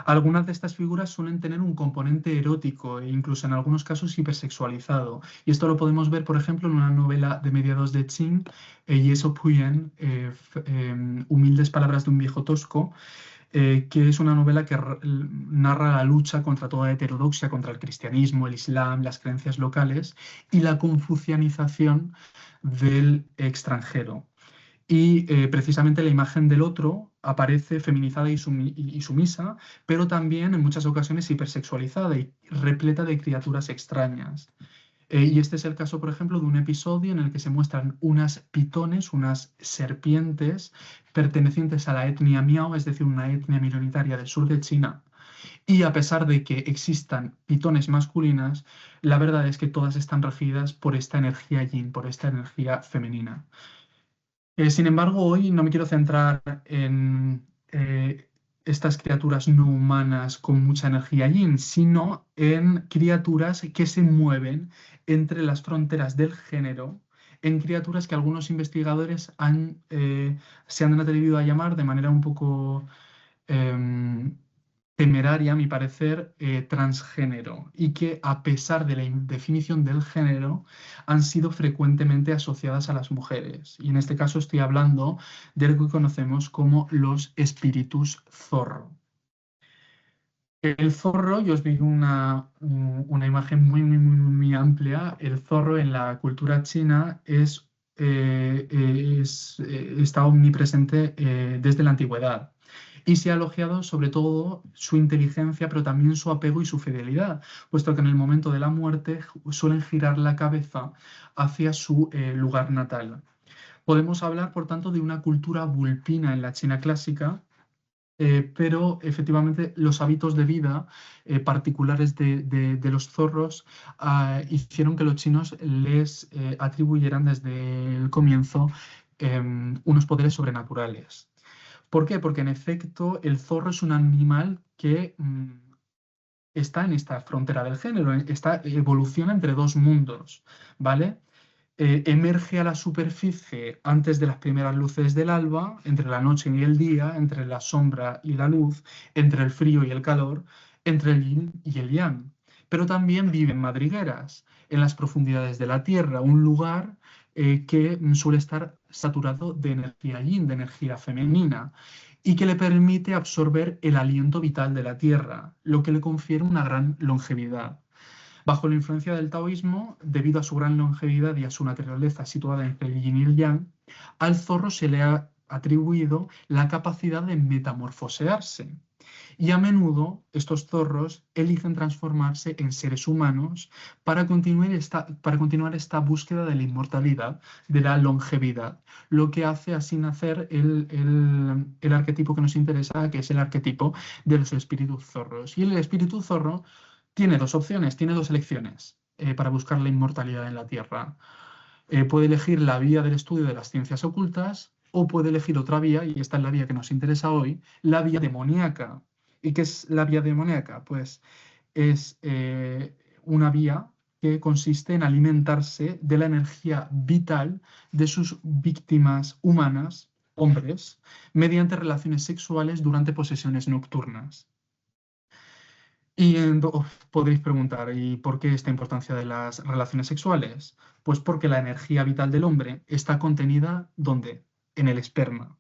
Algunas de estas figuras suelen tener un componente erótico e incluso en algunos casos hipersexualizado. Y esto lo podemos ver, por ejemplo, en una novela de mediados de Qing, Yeso Puyen, Humildes palabras de un viejo tosco, que es una novela que narra la lucha contra toda heterodoxia, contra el cristianismo, el islam, las creencias locales y la confucianización del extranjero. Y precisamente la imagen del otro aparece feminizada y sumisa, pero también en muchas ocasiones hipersexualizada y repleta de criaturas extrañas. Y este es el caso, por ejemplo, de un episodio en el que se muestran unas pitones, unas serpientes pertenecientes a la etnia Miao, es decir, una etnia minoritaria del sur de China. Y a pesar de que existan pitones masculinas, la verdad es que todas están regidas por esta energía yin, por esta energía femenina. Sin embargo, hoy no me quiero centrar en estas criaturas no humanas con mucha energía yin, sino en criaturas que se mueven entre las fronteras del género, en criaturas que algunos investigadores se han atrevido a llamar de manera un poco temeraria, a mi parecer, transgénero, y que a pesar de la indefinición del género han sido frecuentemente asociadas a las mujeres. Y en este caso estoy hablando de lo que conocemos como los espíritus zorro. El zorro, yo os digo una imagen muy amplia. El zorro en la cultura china está omnipresente desde la antigüedad. Y se ha elogiado sobre todo su inteligencia, pero también su apego y su fidelidad, puesto que en el momento de la muerte suelen girar la cabeza hacia su lugar natal. Podemos hablar, por tanto, de una cultura vulpina en la China clásica, pero efectivamente los hábitos de vida particulares de los zorros hicieron que los chinos les atribuyeran desde el comienzo unos poderes sobrenaturales. ¿Por qué? Porque en efecto el zorro es un animal que está en esta frontera del género, evoluciona entre dos mundos, ¿vale? Emerge a la superficie antes de las primeras luces del alba, entre la noche y el día, entre la sombra y la luz, entre el frío y el calor, entre el yin y el yang. Pero también vive en madrigueras, en las profundidades de la tierra, un lugar que suele estar saturado de energía yin, de energía femenina, y que le permite absorber el aliento vital de la tierra, lo que le confiere una gran longevidad. Bajo la influencia del taoísmo, debido a su gran longevidad y a su naturaleza situada entre el yin y el yang, al zorro se le ha atribuido la capacidad de metamorfosearse. Y a menudo estos zorros eligen transformarse en seres humanos para continuar esta búsqueda de la inmortalidad, de la longevidad, lo que hace así nacer el arquetipo que nos interesa, que es el arquetipo de los espíritus zorros. Y el espíritu zorro tiene dos opciones, tiene dos elecciones para buscar la inmortalidad en la Tierra. Puede elegir la vía del estudio de las ciencias ocultas o puede elegir otra vía, y esta es la vía que nos interesa hoy, la vía demoníaca. ¿Y qué es la vía demoníaca? Pues es una vía que consiste en alimentarse de la energía vital de sus víctimas humanas, hombres, mediante relaciones sexuales durante posesiones nocturnas. Y podréis preguntar, ¿y por qué esta importancia de las relaciones sexuales? Pues porque la energía vital del hombre está contenida, ¿dónde? En el esperma.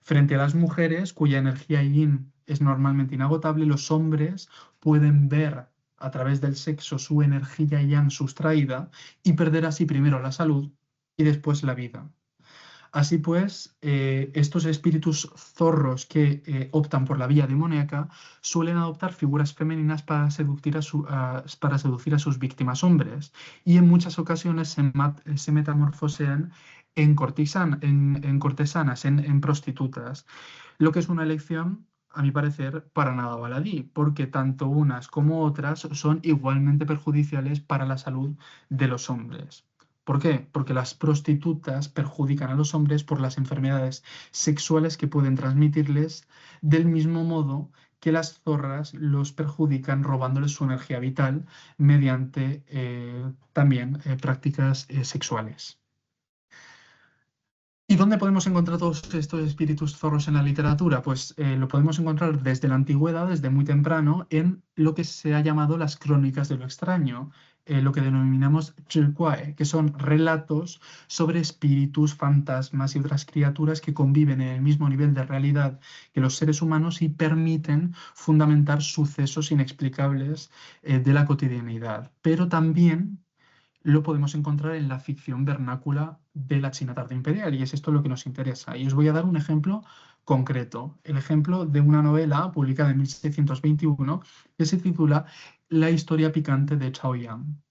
Frente a las mujeres, cuya energía yin es normalmente inagotable, los hombres pueden ver a través del sexo su energía yang sustraída y perder así primero la salud y después la vida. Así pues, estos espíritus zorros que optan por la vía demoníaca suelen adoptar figuras femeninas para seducir a sus víctimas hombres y en muchas ocasiones se metamorfosean en cortesanas, en prostitutas, lo que es una elección, a mi parecer, para nada baladí, porque tanto unas como otras son igualmente perjudiciales para la salud de los hombres. ¿Por qué? Porque las prostitutas perjudican a los hombres por las enfermedades sexuales que pueden transmitirles, del mismo modo que las zorras los perjudican robándoles su energía vital mediante también prácticas sexuales. ¿Y dónde podemos encontrar todos estos espíritus zorros en la literatura? Pues lo podemos encontrar desde la antigüedad, desde muy temprano, en lo que se ha llamado las crónicas de lo extraño, lo que denominamos Zhiguai, que son relatos sobre espíritus, fantasmas y otras criaturas que conviven en el mismo nivel de realidad que los seres humanos y permiten fundamentar sucesos inexplicables de la cotidianidad. Pero también lo podemos encontrar en la ficción vernácula de la China tardío-imperial, y es esto lo que nos interesa. Y os voy a dar un ejemplo concreto, el ejemplo de una novela publicada en 1621 que se titula La historia picante de Chaoyang.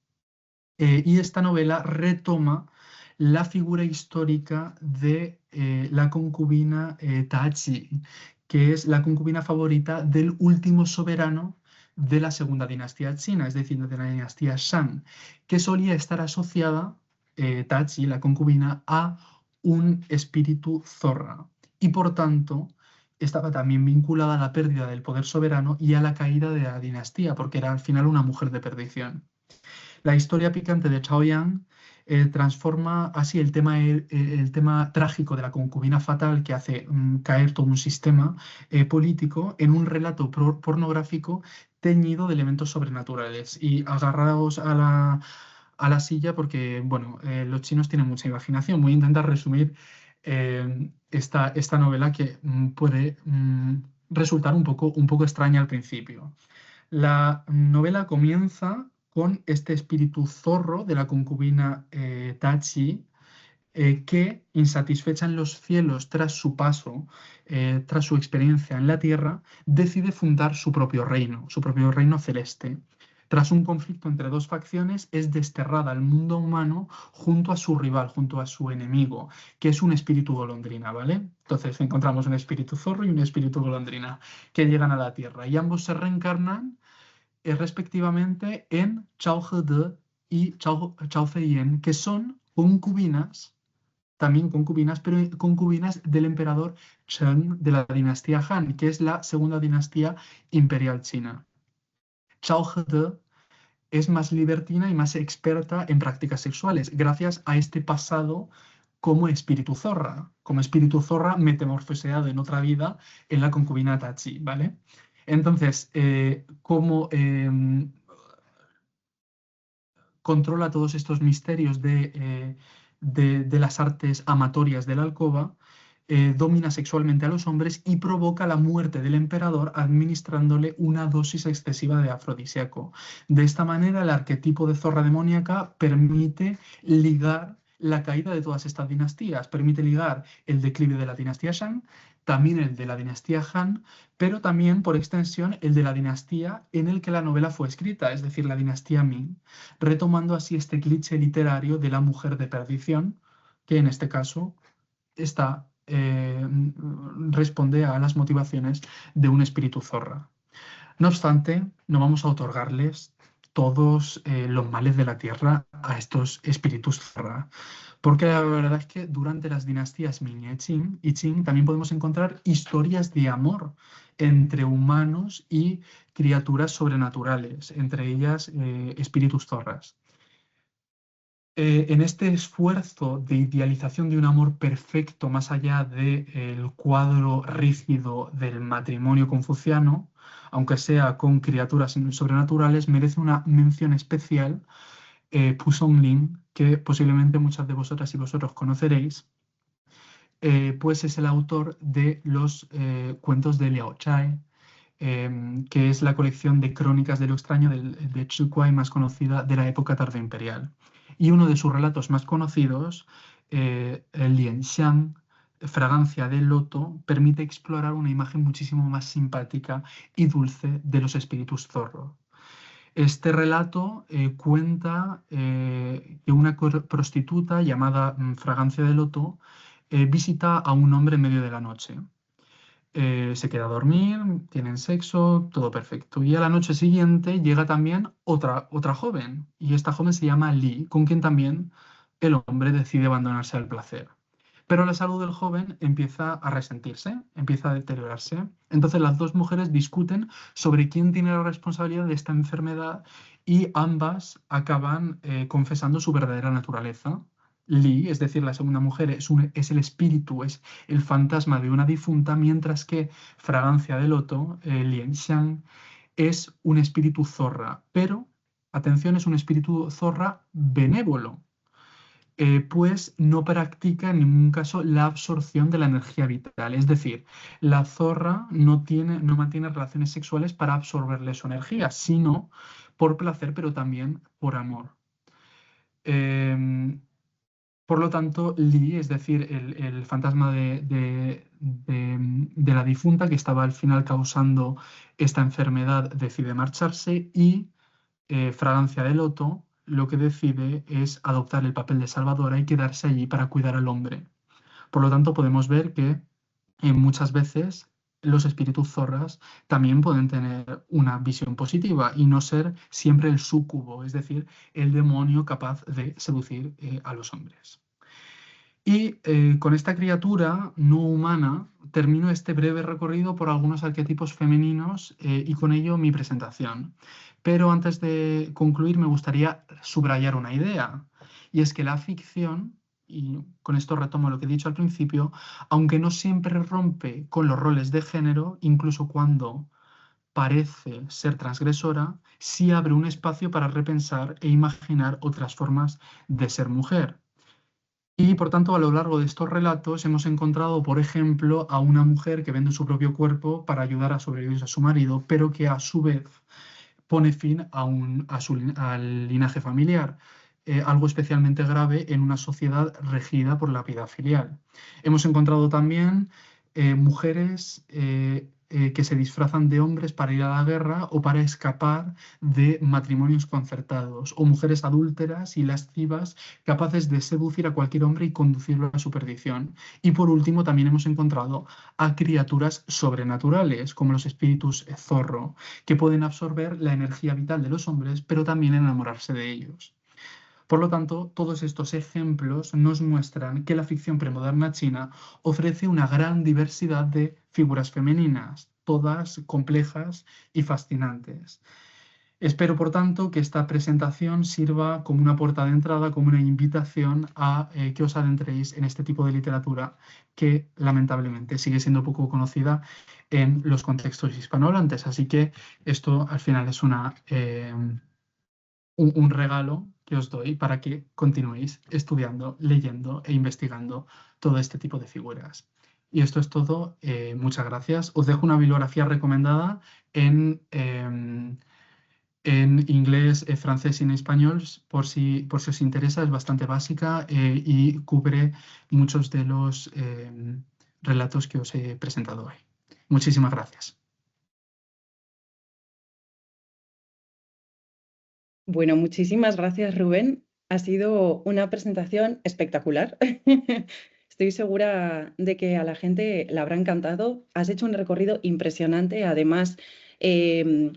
Y esta novela retoma la figura histórica de la concubina Tachi, que es la concubina favorita del último soberano de la segunda dinastía china, es decir, de la dinastía Shang, que solía estar asociada, Tachi, la concubina, a un espíritu zorra y por tanto estaba también vinculada a la pérdida del poder soberano y a la caída de la dinastía, porque era al final una mujer de perdición. La historia picante de Chaoyang transforma así el tema trágico de la concubina fatal que hace caer todo un sistema político en un relato pornográfico teñido de elementos sobrenaturales. Y agarraos a la silla porque, bueno, los chinos tienen mucha imaginación. Voy a intentar resumir esta novela que puede resultar un poco extraña al principio. La novela comienza con este espíritu zorro de la concubina Tachi, que, insatisfecha en los cielos tras su paso, tras su experiencia en la tierra, decide fundar su propio reino celeste. Tras un conflicto entre dos facciones, es desterrada al mundo humano junto a su rival, junto a su enemigo, que es un espíritu golondrina, ¿vale? Entonces encontramos un espíritu zorro y un espíritu golondrina que llegan a la tierra y ambos se reencarnan respectivamente en Chao He y Chao Feien, que son concubinas, también concubinas, pero concubinas del emperador Cheng de la dinastía Han, que es la segunda dinastía imperial china. Chao He es más libertina y más experta en prácticas sexuales, gracias a este pasado como espíritu zorra metamorfoseado en otra vida en la concubina Tachi, ¿vale? Entonces, como controla todos estos misterios de las artes amatorias de la alcoba, domina sexualmente a los hombres y provoca la muerte del emperador administrándole una dosis excesiva de afrodisíaco. De esta manera, el arquetipo de zorra demoníaca permite ligar la caída de todas estas dinastías, permite ligar el declive de la dinastía Shang también el de la dinastía Han, pero también por extensión el de la dinastía en el que la novela fue escrita, es decir, la dinastía Ming, retomando así este cliché literario de la mujer de perdición, que en este caso responde a las motivaciones de un espíritu zorra. No obstante, no vamos a otorgarles todos los males de la tierra a estos espíritus zorra, porque la verdad es que durante las dinastías Ming y Qing también podemos encontrar historias de amor entre humanos y criaturas sobrenaturales, entre ellas espíritus zorras. En este esfuerzo de idealización de un amor perfecto más allá del cuadro rígido del matrimonio confuciano, aunque sea con criaturas sobrenaturales, merece una mención especial Pu Songling, que posiblemente muchas de vosotras y vosotros conoceréis, pues es el autor de los cuentos de Liao Chai, que es la colección de crónicas de lo extraño de Chu Kuai más conocida de la época tardioimperial. Y uno de sus relatos más conocidos, el Lian Xiang, Fragancia de Loto, permite explorar una imagen muchísimo más simpática y dulce de los espíritus zorro. Este relato cuenta que una prostituta llamada Fragancia de Loto visita a un hombre en medio de la noche. Se queda a dormir, tienen sexo, todo perfecto. Y a la noche siguiente llega también otra joven, y esta joven se llama Li, con quien también el hombre decide abandonarse al placer. Pero la salud del joven empieza a resentirse, empieza a deteriorarse. Entonces las dos mujeres discuten sobre quién tiene la responsabilidad de esta enfermedad y ambas acaban confesando su verdadera naturaleza. Li, es decir, la segunda mujer, es el espíritu, es el fantasma de una difunta, mientras que Fragancia de Loto, Lian Xiang, es un espíritu zorra, pero, atención, es un espíritu zorra benévolo, pues no practica en ningún caso la absorción de la energía vital, es decir, la zorra no mantiene relaciones sexuales para absorberle su energía, sino por placer, pero también por amor. Por lo tanto, Li, es decir, el fantasma de la difunta que estaba al final causando esta enfermedad, decide marcharse y Fragancia de Loto lo que decide es adoptar el papel de salvadora y quedarse allí para cuidar al hombre. Por lo tanto, podemos ver que muchas veces los espíritus zorras también pueden tener una visión positiva y no ser siempre el súcubo, es decir, el demonio capaz de seducir a los hombres. Y con esta criatura no humana termino este breve recorrido por algunos arquetipos femeninos y con ello mi presentación. Pero antes de concluir me gustaría subrayar una idea, y es que la ficción, y con esto retomo lo que he dicho al principio, aunque no siempre rompe con los roles de género, incluso cuando parece ser transgresora, sí abre un espacio para repensar e imaginar otras formas de ser mujer. Y por tanto, a lo largo de estos relatos hemos encontrado, por ejemplo, a una mujer que vende su propio cuerpo para ayudar a sobrevivir a su marido, pero que a su vez pone fin al linaje familiar, algo especialmente grave en una sociedad regida por la piedad filial. Hemos encontrado también mujeres que se disfrazan de hombres para ir a la guerra o para escapar de matrimonios concertados, o mujeres adúlteras y lascivas capaces de seducir a cualquier hombre y conducirlo a su perdición. Y por último también hemos encontrado a criaturas sobrenaturales, como los espíritus zorro, que pueden absorber la energía vital de los hombres, pero también enamorarse de ellos. Por lo tanto, todos estos ejemplos nos muestran que la ficción premoderna china ofrece una gran diversidad de figuras femeninas, todas complejas y fascinantes. Espero, por tanto, que esta presentación sirva como una puerta de entrada, como una invitación a que os adentréis en este tipo de literatura que, lamentablemente, sigue siendo poco conocida en los contextos hispanohablantes. Así que esto, al final, es un regalo que os doy para que continuéis estudiando, leyendo e investigando todo este tipo de figuras. Y esto es todo. Muchas gracias. Os dejo una bibliografía recomendada en inglés, francés y en español, por si os interesa. Es bastante básica y cubre muchos de los relatos que os he presentado hoy. Muchísimas gracias. Bueno, muchísimas gracias, Rubén. Ha sido una presentación espectacular. Estoy segura de que a la gente le habrá encantado. Has hecho un recorrido impresionante, además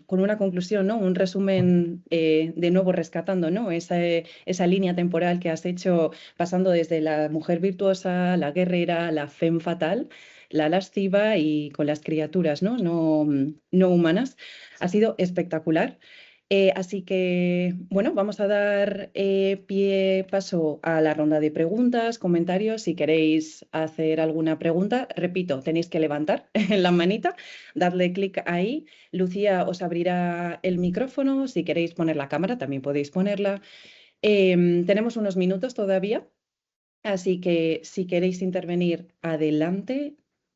con una conclusión, ¿no? Un resumen de nuevo rescatando, ¿no? Esa línea temporal que has hecho pasando desde la mujer virtuosa, la guerrera, la femme fatal, la lasciva y con las criaturas, ¿no? No humanas. Ha sido espectacular. Así que, bueno, vamos a dar paso a la ronda de preguntas, comentarios. Si queréis hacer alguna pregunta, repito, tenéis que levantar la manita, darle clic ahí. Lucía os abrirá el micrófono. Si queréis poner la cámara, también podéis ponerla. Tenemos unos minutos todavía, así que si queréis intervenir, adelante.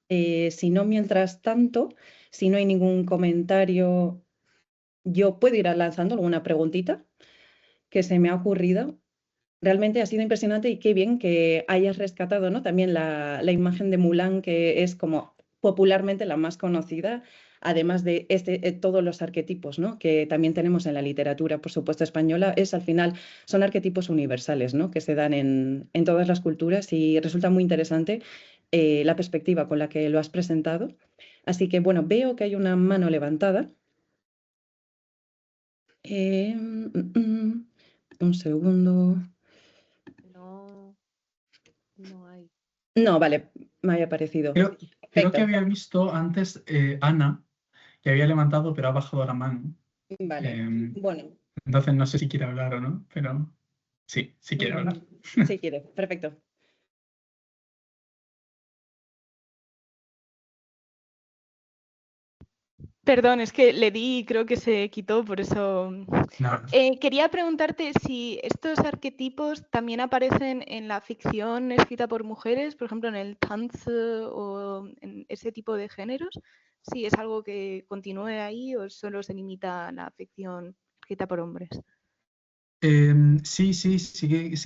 Si no, mientras tanto, si no hay ningún comentario, yo puedo ir lanzando alguna preguntita que se me ha ocurrido. Realmente ha sido impresionante y qué bien que hayas rescatado, ¿no? También la imagen de Mulan, que es como popularmente la más conocida, además de todos los arquetipos, ¿no? Que también tenemos en la literatura, por supuesto, española. Al final, son arquetipos universales, ¿no? Que se dan en todas las culturas y resulta muy interesante la perspectiva con la que lo has presentado. Así que, bueno, veo que hay una mano levantada. Un segundo. No hay. No, vale, me había parecido. Creo que Perfecto. había visto antes Ana, que había levantado, pero ha bajado la mano. Vale, bueno. Entonces no sé si quiere hablar o no, pero sí, sí quiere hablar. Sí quiere, perfecto. Perdón, es que le di y creo que se quitó, por eso. No. Quería preguntarte si estos arquetipos también aparecen en la ficción escrita por mujeres, por ejemplo en el Tanz o en ese tipo de géneros, si es algo que continúe ahí o solo se limita a la ficción escrita por hombres. Sí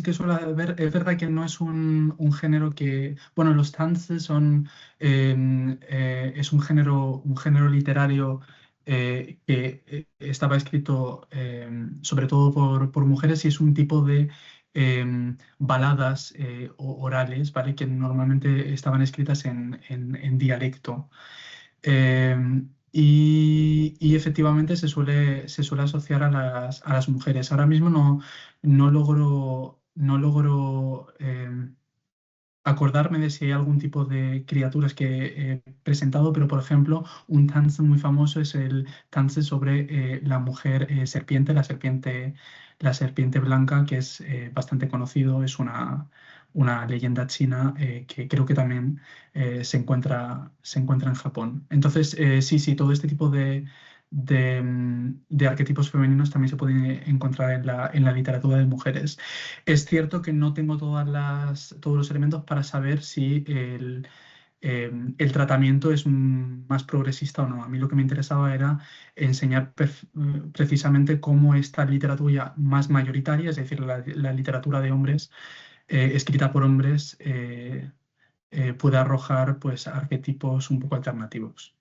que suele haber. Es verdad que no es un género que. Bueno, los tances son. Es un género literario que estaba escrito sobre todo por mujeres y es un tipo de baladas orales, ¿vale? Que normalmente estaban escritas en dialecto. Y efectivamente se suele asociar a las mujeres. Ahora mismo no logro acordarme de si hay algún tipo de criaturas que he presentado, pero por ejemplo, un tanz muy famoso es el tanz sobre la mujer serpiente, la serpiente blanca, que es bastante conocido, es una leyenda china que creo que también se encuentra en Japón. Entonces, sí, todo este tipo de arquetipos femeninos también se pueden encontrar en la literatura de mujeres. Es cierto que no tengo todos los elementos para saber si el tratamiento es más progresista o no. A mí lo que me interesaba era enseñar precisamente cómo esta literatura más mayoritaria, es decir, la literatura de hombres, escrita por hombres, puede arrojar pues, arquetipos un poco alternativos.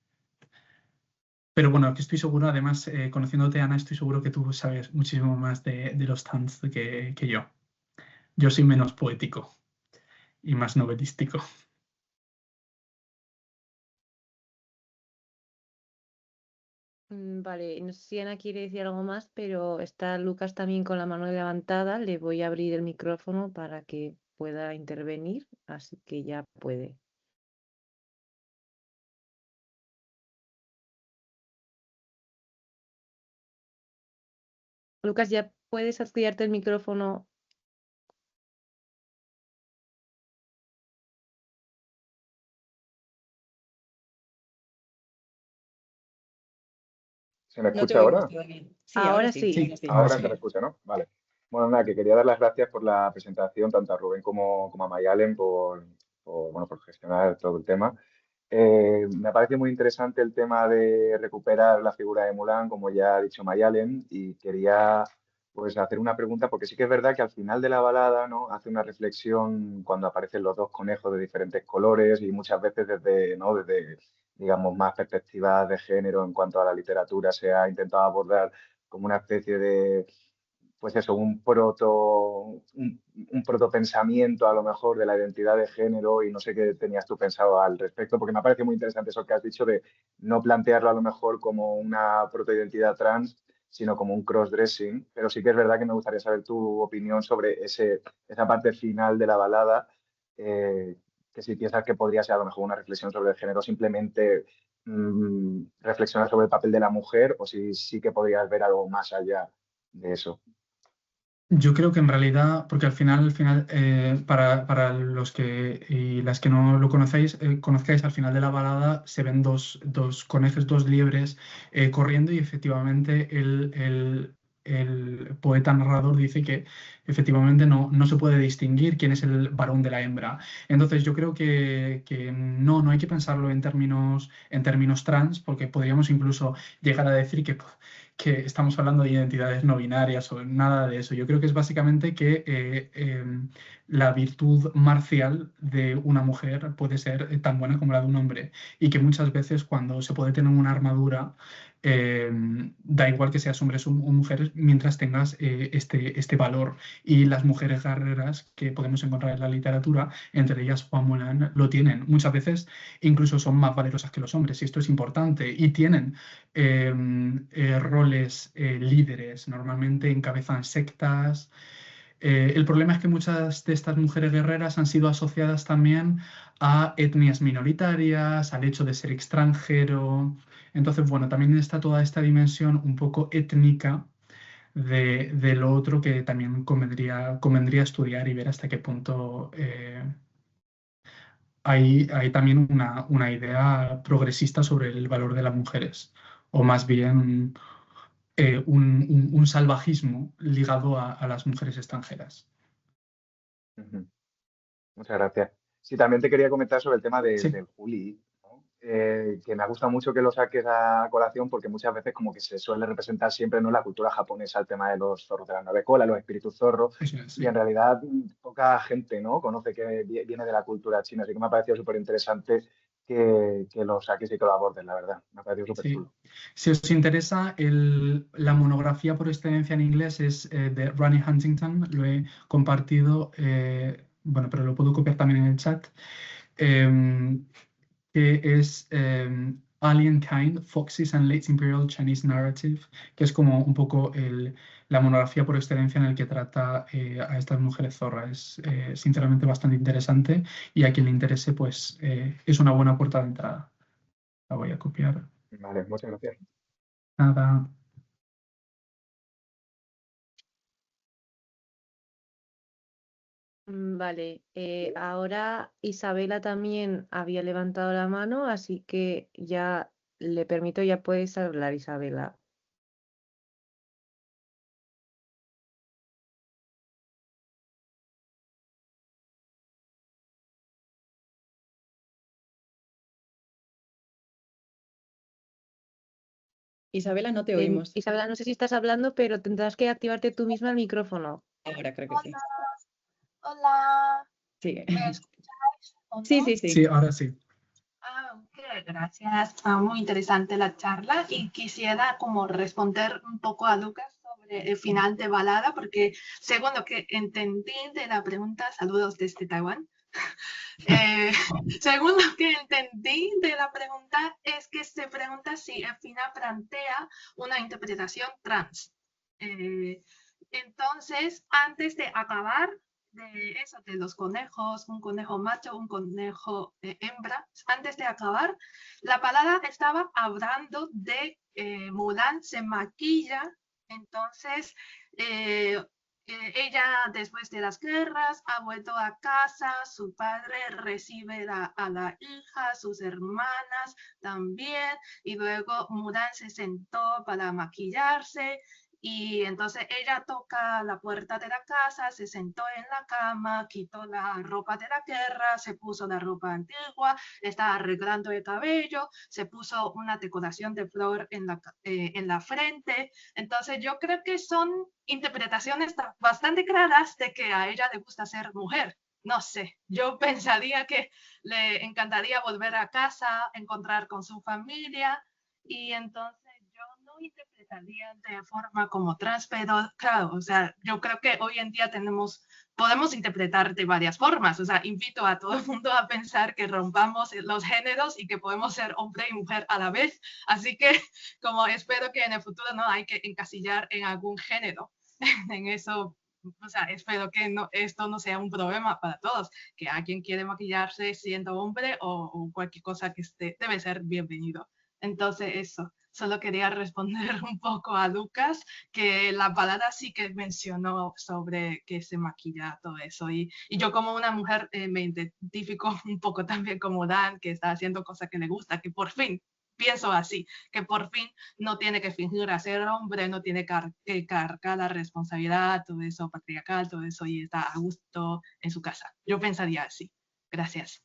Pero bueno, que estoy seguro, además, conociéndote, Ana, estoy seguro que tú sabes muchísimo más de los tanz que yo. Yo soy menos poético y más novelístico. Vale, no sé si Ana quiere decir algo más, pero está Lucas también con la mano levantada. Le voy a abrir el micrófono para que pueda intervenir, así que ya puede. Lucas, ¿ya puedes activarte el micrófono? ¿Se me No te escucha oímos ahora? todavía. Sí, Ahora sí. sí. Ahora se me escucha, ¿no? Vale. Bueno, nada, que quería dar las gracias por la presentación, tanto a Rubén como a Mayalen, por gestionar todo el tema. Me parece muy interesante el tema de recuperar la figura de Mulan, como ya ha dicho Mayalen, y quería pues hacer una pregunta, porque sí que es verdad que al final de la balada, ¿no? Hace una reflexión cuando aparecen los dos conejos de diferentes colores y muchas veces desde, ¿no? Desde, digamos, más perspectivas de género en cuanto a la literatura se ha intentado abordar como una especie de, pues eso, un protopensamiento a lo mejor de la identidad de género y no sé qué tenías tú pensado al respecto, porque me parece muy interesante eso que has dicho de no plantearlo a lo mejor como una protoidentidad trans, sino como un crossdressing, pero sí que es verdad que me gustaría saber tu opinión sobre esa parte final de la balada, eh, que si piensas que podría ser a lo mejor una reflexión sobre el género, simplemente reflexionar sobre el papel de la mujer, o si sí que podrías ver algo más allá de eso. Yo creo que en realidad, porque al final para los que y las que no lo conocéis, conozcáis al final de la balada, se ven dos conejos, dos liebres corriendo y efectivamente el poeta narrador dice que efectivamente no se puede distinguir quién es el varón de la hembra. Entonces yo creo que no hay que pensarlo en términos trans, porque podríamos incluso llegar a decir que estamos hablando de identidades no binarias o nada de eso. Yo creo que es básicamente que la virtud marcial de una mujer puede ser tan buena como la de un hombre y que muchas veces cuando se puede tener una armadura, da igual que seas hombre o mujer mientras tengas este valor. Y las mujeres guerreras que podemos encontrar en la literatura, entre ellas Hua Mulan, lo tienen. Muchas veces incluso son más valerosas que los hombres y esto es importante y tienen roles líderes, normalmente encabezan sectas. El problema es que muchas de estas mujeres guerreras han sido asociadas también a etnias minoritarias, al hecho de ser extranjero. Entonces, bueno, también está toda esta dimensión un poco étnica de lo otro que también convendría estudiar y ver hasta qué punto hay también una idea progresista sobre el valor de las mujeres, o más bien un salvajismo ligado a las mujeres extranjeras. Ujú. Muchas gracias. Sí, también te quería comentar sobre el tema Sí, del Juli, ¿no? Que me gusta mucho que lo saques a colación porque muchas veces como que se suele representar siempre, ¿no?, la cultura japonesa, el tema de los zorros de la nueve cola, los espíritus zorros, eso es, y en sí. realidad poca gente, ¿no?, conoce que viene de la cultura china, así que me ha parecido súper interesante que lo saques y que lo abordes, la verdad. Me ha parecido súper Sí. chulo. Si os interesa, la monografía por excelencia en inglés es de Ronnie Huntington, lo he compartido, bueno, pero lo puedo copiar también en el chat, em, que es Alien Kind, Foxes and Late Imperial Chinese Narrative, que es como un poco la monografía por excelencia en el que trata a estas mujeres zorras. Es sinceramente bastante interesante y a quien le interese, pues es una buena puerta de entrada. La voy a copiar. Vale, muchas gracias. Nada. Vale, ahora Isabela también había levantado la mano, así que ya le permito, ya puedes hablar, Isabela. Isabela, no te oímos. Isabela, no sé si estás hablando, pero tendrás que activarte tú misma el micrófono. Ahora creo que sí. Hola, Sí. ¿me escucháis o no? Sí, sí, Sí, sí. ahora sí. Ok, gracias. Muy interesante la charla y quisiera como responder un poco a Lucas sobre el final de balada, porque según lo que entendí de la pregunta, saludos desde Taiwán, según lo que entendí de la pregunta es que se pregunta si el final plantea una interpretación trans. Entonces, antes de acabar de eso, de los conejos, un conejo macho, un conejo hembra, antes de acabar, la palabra estaba hablando de Mulan se maquilla, entonces ella después de las guerras ha vuelto a casa, su padre recibe a la hija, sus hermanas también, y luego Mulan se sentó para maquillarse Y entonces ella toca la puerta de la casa, se sentó en la cama, quitó la ropa de la guerra, se puso la ropa antigua, estaba arreglando el cabello, se puso una decoración de flor en la frente. Entonces yo creo que son interpretaciones bastante claras de que a ella le gusta ser mujer. No sé, yo pensaría que le encantaría volver a casa, encontrar con su familia, y entonces yo no interpretaría de forma como trans, pero claro, o sea, yo creo que hoy en día podemos interpretar de varias formas. O sea, invito a todo el mundo a pensar que rompamos los géneros y que podemos ser hombre y mujer a la vez. Así que, como espero que en el futuro no hay que encasillar en algún género. En eso, o sea, espero que esto no sea un problema para todos, que alguien quiere maquillarse siendo hombre o cualquier cosa que debe ser bienvenido. Entonces, eso. Solo quería responder un poco a Lucas, que la palabra sí que mencionó sobre que se maquilla todo eso. Y yo como una mujer me identifico un poco también como Dan, que está haciendo cosas que le gusta, que por fin pienso así, que por fin no tiene que fingir a ser hombre, no tiene que cargar la responsabilidad, todo eso patriarcal, todo eso, y está a gusto en su casa. Yo pensaría así. Gracias.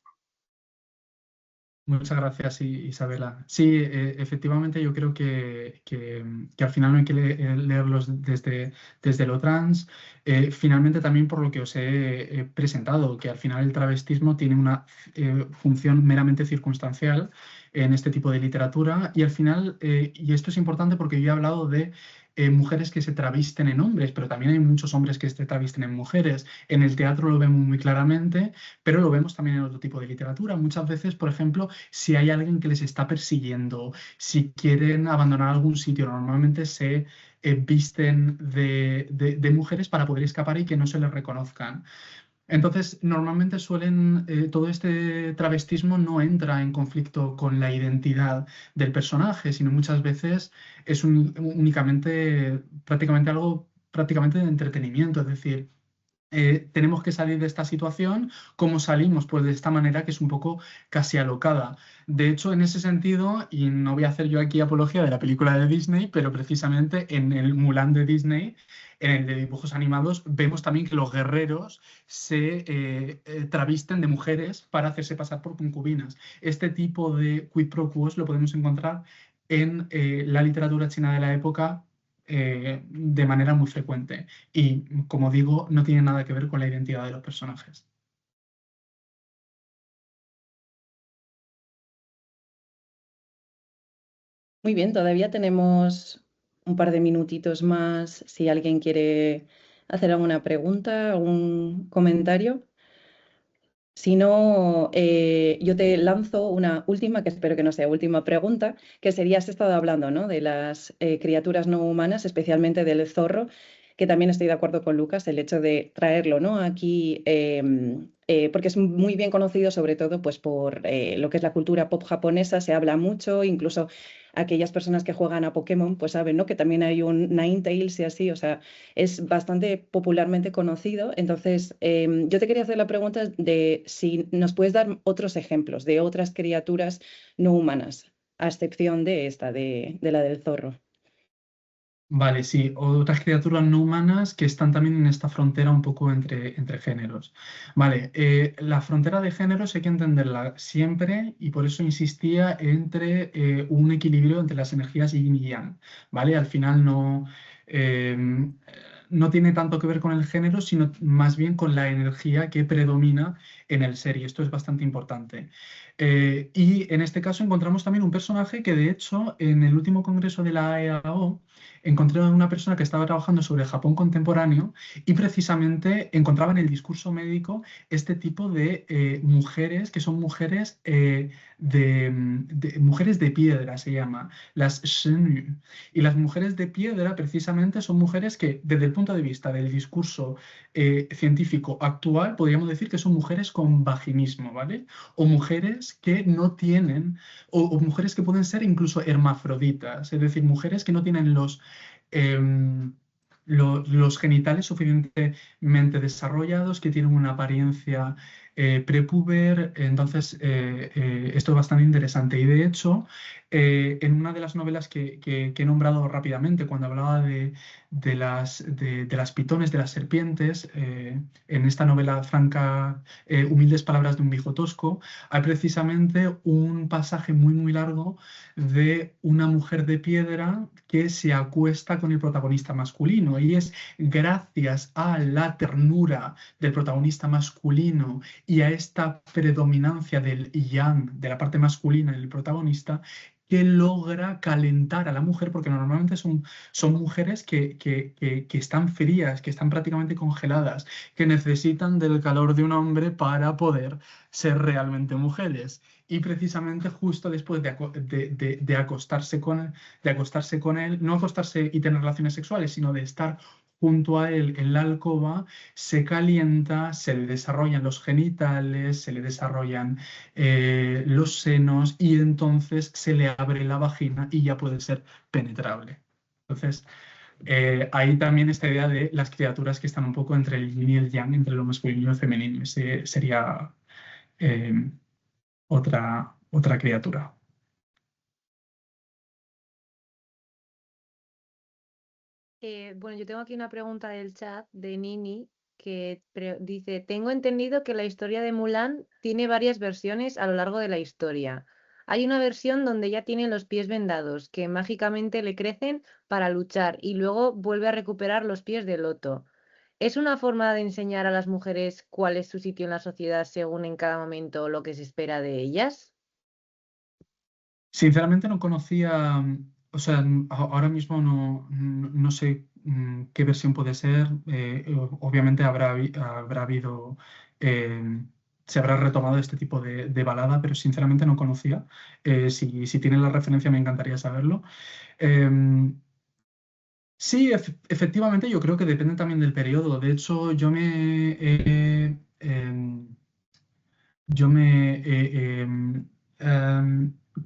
Muchas gracias, Isabela. Sí, efectivamente yo creo que al final no hay que leerlos desde lo trans. Finalmente también por lo que os he presentado, que al final el travestismo tiene una función meramente circunstancial en este tipo de literatura, y al final, y esto es importante porque yo he hablado de mujeres que se travisten en hombres, pero también hay muchos hombres que se travisten en mujeres. En el teatro lo vemos muy claramente, pero lo vemos también en otro tipo de literatura. Muchas veces, por ejemplo, si hay alguien que les está persiguiendo, si quieren abandonar algún sitio, normalmente se visten de mujeres para poder escapar y que no se les reconozcan. Entonces, normalmente todo este travestismo no entra en conflicto con la identidad del personaje, sino muchas veces es únicamente prácticamente algo prácticamente de entretenimiento, es decir, tenemos que salir de esta situación. ¿Cómo salimos? Pues de esta manera que es un poco casi alocada. De hecho, en ese sentido, y no voy a hacer yo aquí apología de la película de Disney, pero precisamente en el Mulan de Disney, en el de dibujos animados, vemos también que los guerreros se travisten de mujeres para hacerse pasar por concubinas. Este tipo de quid pro quos lo podemos encontrar en la literatura china de la época de manera muy frecuente. Y, como digo, no tiene nada que ver con la identidad de los personajes. Muy bien, todavía tenemos un par de minutitos más si alguien quiere hacer alguna pregunta, algún comentario. Si no, yo te lanzo una última, que espero que no sea última pregunta, que sería, has estado hablando, ¿no?, de las criaturas no humanas, especialmente del zorro, que también estoy de acuerdo con Lucas, el hecho de traerlo, ¿no?, aquí, porque es muy bien conocido, sobre todo pues, por lo que es la cultura pop japonesa, se habla mucho, incluso aquellas personas que juegan a Pokémon pues saben, ¿no?, que también hay un Ninetales y así, o sea, es bastante popularmente conocido. Entonces, yo te quería hacer la pregunta de si nos puedes dar otros ejemplos de otras criaturas no humanas, a excepción de esta, de la del zorro. Vale, sí, otras criaturas no humanas que están también en esta frontera un poco entre géneros. Vale, la frontera de géneros hay que entenderla siempre, y por eso insistía entre un equilibrio entre las energías yin y yang, ¿vale? Al final no tiene tanto que ver con el género, sino más bien con la energía que predomina en el ser, y esto es bastante importante. Y en este caso encontramos también un personaje que, de hecho, en el último congreso de la EAO, encontré a una persona que estaba trabajando sobre el Japón contemporáneo, y precisamente encontraba en el discurso médico este tipo de mujeres, que son mujeres mujeres de piedra, se llama, las Shenyu. Y las mujeres de piedra precisamente son mujeres que, desde el punto de vista del discurso científico actual, podríamos decir que son mujeres con vaginismo, ¿vale? O mujeres que no tienen, o mujeres que pueden ser incluso hermafroditas, es decir, mujeres que no tienen los genitales suficientemente desarrollados, que tienen una apariencia prepuber. Entonces, esto es bastante interesante. Y de hecho, en una de las novelas que he nombrado rápidamente, cuando hablaba de las pitones, de las serpientes, en esta novela franca, Humildes palabras de un viejo tosco, hay precisamente un pasaje muy, muy largo de una mujer de piedra que se acuesta con el protagonista masculino. Y es gracias a la ternura del protagonista masculino y a esta predominancia del yang, de la parte masculina en el protagonista, que logra calentar a la mujer, porque normalmente son mujeres que están frías, que están prácticamente congeladas, que necesitan del calor de un hombre para poder ser realmente mujeres. Y precisamente justo después de acostarse con él, no acostarse y tener relaciones sexuales, sino de estar junto a él en la alcoba, se calienta, se le desarrollan los genitales, se le desarrollan los senos y entonces se le abre la vagina y ya puede ser penetrable. Entonces, ahí también esta idea de las criaturas que están un poco entre el yin y el yang, entre lo masculino y lo femenino. Ese sería otra criatura. Bueno, yo tengo aquí una pregunta del chat de Nini que dice, tengo entendido que la historia de Mulan tiene varias versiones a lo largo de la historia. Hay una versión donde ya tiene los pies vendados, que mágicamente le crecen para luchar y luego vuelve a recuperar los pies de loto. ¿Es una forma de enseñar a las mujeres cuál es su sitio en la sociedad según en cada momento lo que se espera de ellas? Sinceramente no conocía, o sea, ahora mismo no sé qué versión puede ser. Obviamente habrá habido, se habrá retomado este tipo de balada, pero sinceramente no conocía. Si tiene la referencia me encantaría saberlo. Sí, efectivamente yo creo que depende también del periodo. De hecho, yo me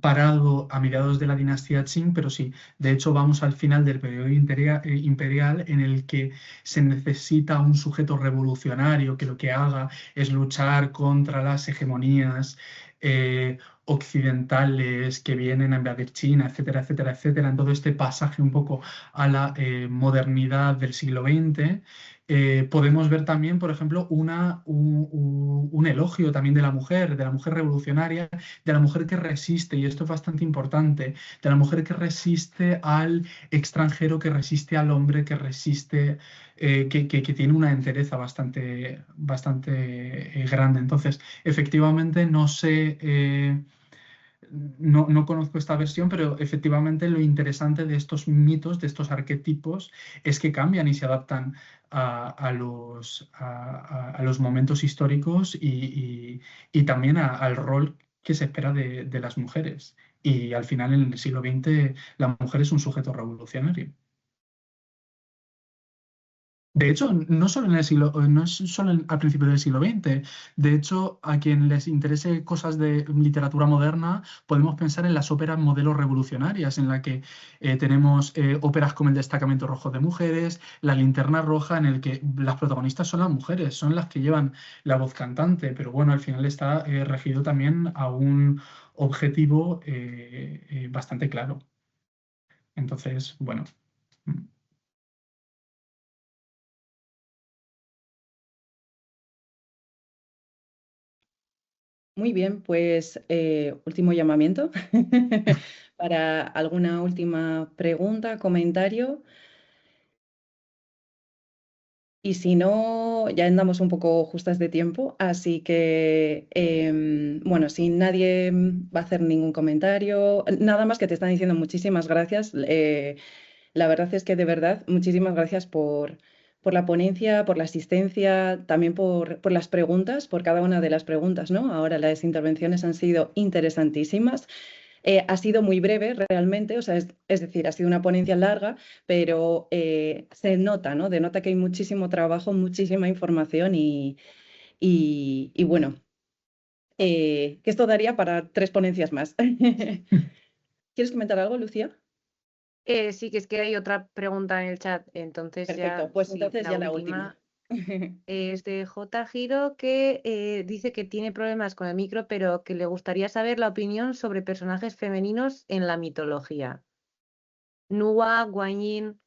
parado a mediados de la dinastía Qing, pero sí, de hecho vamos al final del periodo imperial en el que se necesita un sujeto revolucionario que lo que haga es luchar contra las hegemonías occidentales que vienen a invadir China, etcétera, etcétera, etcétera. En todo este pasaje un poco a la modernidad del siglo XX. Podemos ver también, por ejemplo, un elogio también de la mujer revolucionaria, de la mujer que resiste, y esto es bastante importante, de la mujer que resiste al extranjero, que resiste al hombre, que resiste, que tiene una entereza bastante grande. Entonces, efectivamente, no sé. No conozco esta versión, pero efectivamente lo interesante de estos mitos, de estos arquetipos, es que cambian y se adaptan a los momentos históricos y también al rol que se espera de las mujeres. Y al final, en el siglo XX, la mujer es un sujeto revolucionario. De hecho, no solo no es solo al principio del siglo XX. De hecho, a quien les interese cosas de literatura moderna, podemos pensar en las óperas modelos revolucionarias, en la que tenemos óperas como El destacamento rojo de mujeres, La linterna roja, en el que las protagonistas son las mujeres, son las que llevan la voz cantante, pero bueno, al final está regido también a un objetivo bastante claro. Entonces, bueno. Muy bien, pues último llamamiento para alguna última pregunta, comentario. Y si no, ya andamos un poco justas de tiempo, así que, bueno, si nadie va a hacer ningún comentario, nada más que te están diciendo muchísimas gracias. La verdad es que de verdad, muchísimas gracias por la ponencia, por la asistencia, también por las preguntas, por cada una de las preguntas, ¿no? Ahora las intervenciones han sido interesantísimas. Ha sido muy breve realmente, o sea, es decir, ha sido una ponencia larga, pero se nota, ¿no? Denota que hay muchísimo trabajo, muchísima información y bueno, que esto daría para 3 ponencias más. ¿Quieres comentar algo, Lucía? Sí, que es que hay otra pregunta en el chat, entonces Perfecto, ya, pues sí, entonces ya la última. Es de J. Giro, que dice que tiene problemas con el micro, pero que le gustaría saber la opinión sobre personajes femeninos en la mitología. Nuwa, Guanyin.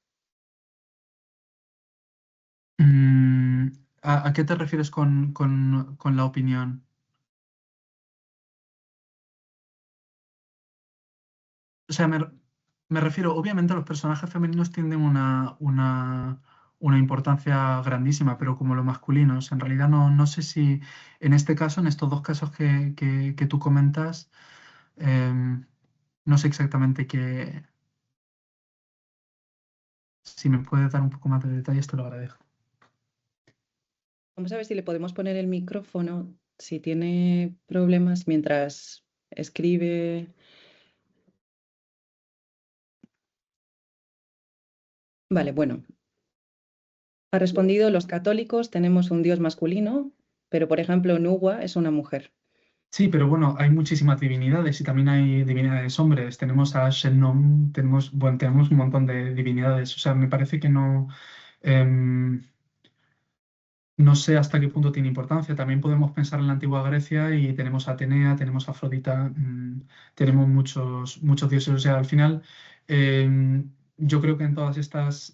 ¿A qué te refieres con la opinión? O sea, me refiero, obviamente los personajes femeninos tienen una importancia grandísima, pero como los masculinos, en realidad no sé si en este caso, en estos dos casos que tú comentas, no sé exactamente qué. Si me puedes dar un poco más de detalles, te lo agradezco. Vamos a ver si le podemos poner el micrófono, si tiene problemas mientras escribe. Vale, bueno. Ha respondido, los católicos tenemos un dios masculino, pero por ejemplo Nuwa es una mujer. Sí, pero bueno, hay muchísimas divinidades y también hay divinidades hombres. Tenemos a Shennon, tenemos un montón de divinidades. O sea, me parece que no. No sé hasta qué punto tiene importancia. También podemos pensar en la antigua Grecia y tenemos a Atenea, tenemos a Afrodita, tenemos muchos dioses. O sea, al final, yo creo que en todas estas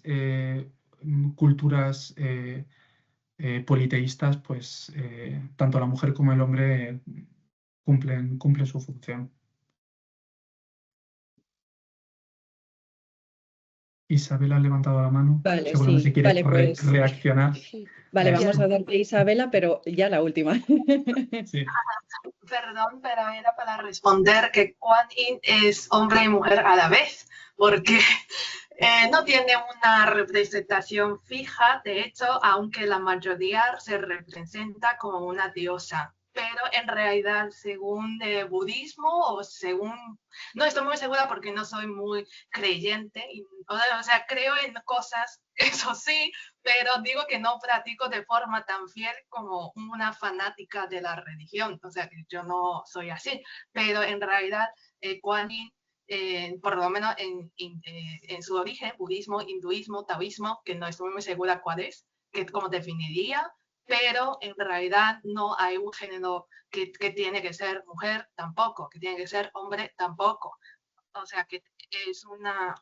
culturas politeístas, pues tanto la mujer como el hombre cumplen su función. Isabel ha levantado la mano. Vale, Seguramente sí. quiere Vale, pues. reaccionar. Vale, a vamos esto. a darle a Isabela, pero ya la última. Sí. Perdón, pero era para responder que Kuan Yin es hombre y mujer a la vez, porque no tiene una representación fija, de hecho, aunque la mayoría se representa como una diosa. Pero en realidad, según el budismo o según, no estoy muy segura porque no soy muy creyente, o sea, creo en cosas, eso sí, pero digo que no practico de forma tan fiel como una fanática de la religión, o sea, que yo no soy así, pero en realidad, Kuan Yin, por lo menos en su origen, budismo, hinduismo, taoísmo, que no estoy muy segura cuál es, que cómo definiría, pero en realidad no hay un género que tiene que ser mujer tampoco, que tiene que ser hombre tampoco. O sea que es una,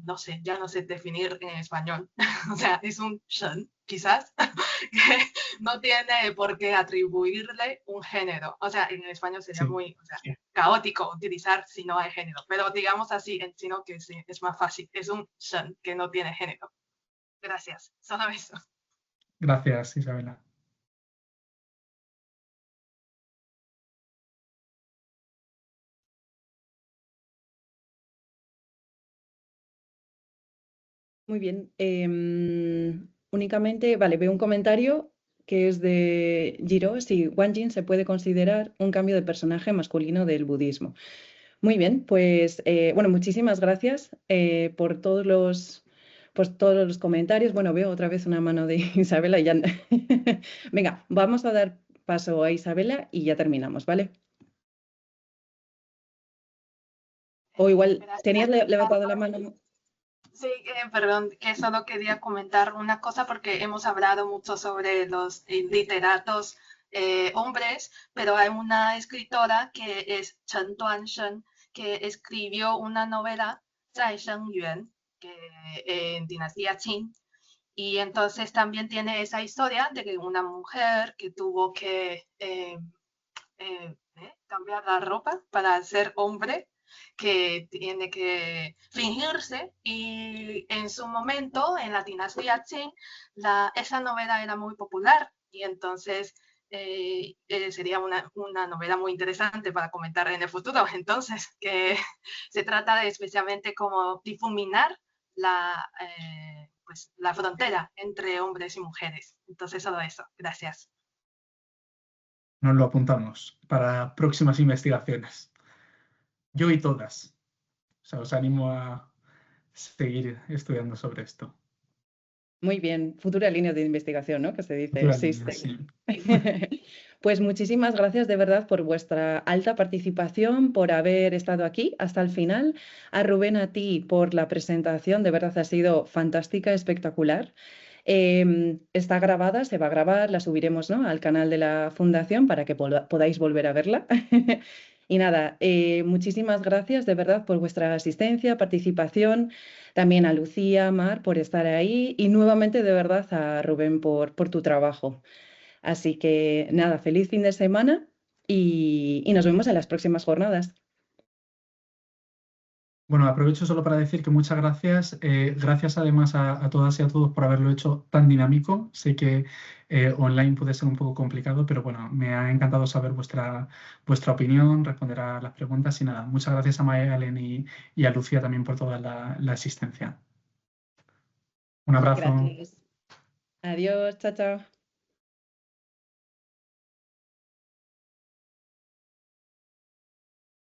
no sé, ya no sé definir en español, o sea, es un shen, quizás, que no tiene por qué atribuirle un género. O sea, en español sería muy caótico utilizar si no hay género, pero digamos así, sino que sí, es más fácil, es un shen que no tiene género. Gracias, solo eso. Gracias, Isabela. Muy bien. Únicamente, vale, veo un comentario que es de Giro, si Guanyin se puede considerar un cambio de personaje masculino del budismo. Muy bien, pues bueno, muchísimas gracias por todos los comentarios. Bueno, veo otra vez una mano de Isabela y ya. Venga, vamos a dar paso a Isabela y ya terminamos, ¿vale? O igual, ¿tenías levantado la mano? Sí, perdón, que solo quería comentar una cosa porque hemos hablado mucho sobre los literatos hombres, pero hay una escritora que es Chen Duanshen que escribió una novela, Zai Sheng Yuan, que en dinastía Qin, y entonces también tiene esa historia de que una mujer que tuvo que cambiar la ropa para ser hombre, que tiene que fingirse, y en su momento, en la dinastía Qing, esa novela era muy popular y entonces sería una novela muy interesante para comentar en el futuro. Entonces, que se trata de especialmente como difuminar pues, la frontera entre hombres y mujeres. Entonces, solo eso. Gracias. Nos lo apuntamos para próximas investigaciones. Yo y todas. O sea, os animo a seguir estudiando sobre esto. Muy bien, futura línea de investigación, ¿no? Que se dice. Futura Sí, línea, sí. sí. Pues muchísimas gracias de verdad por vuestra alta participación, por haber estado aquí hasta el final. A Rubén, a ti por la presentación, de verdad ha sido fantástica, espectacular. Está grabada, se va a grabar, la subiremos, ¿no?, al canal de la Fundación para que podáis volver a verla. Y nada, muchísimas gracias de verdad por vuestra asistencia, participación, también a Lucía, Mar, por estar ahí y nuevamente de verdad a Rubén por tu trabajo. Así que nada, feliz fin de semana y nos vemos en las próximas jornadas. Bueno, aprovecho solo para decir que muchas gracias. Gracias además a todas y a todos por haberlo hecho tan dinámico. Sé que online puede ser un poco complicado, pero bueno, me ha encantado saber vuestra opinión, responder a las preguntas y nada. Muchas gracias a Mayalen y a Lucía también por toda la asistencia. Un abrazo. Gracias. Adiós, chao, chao.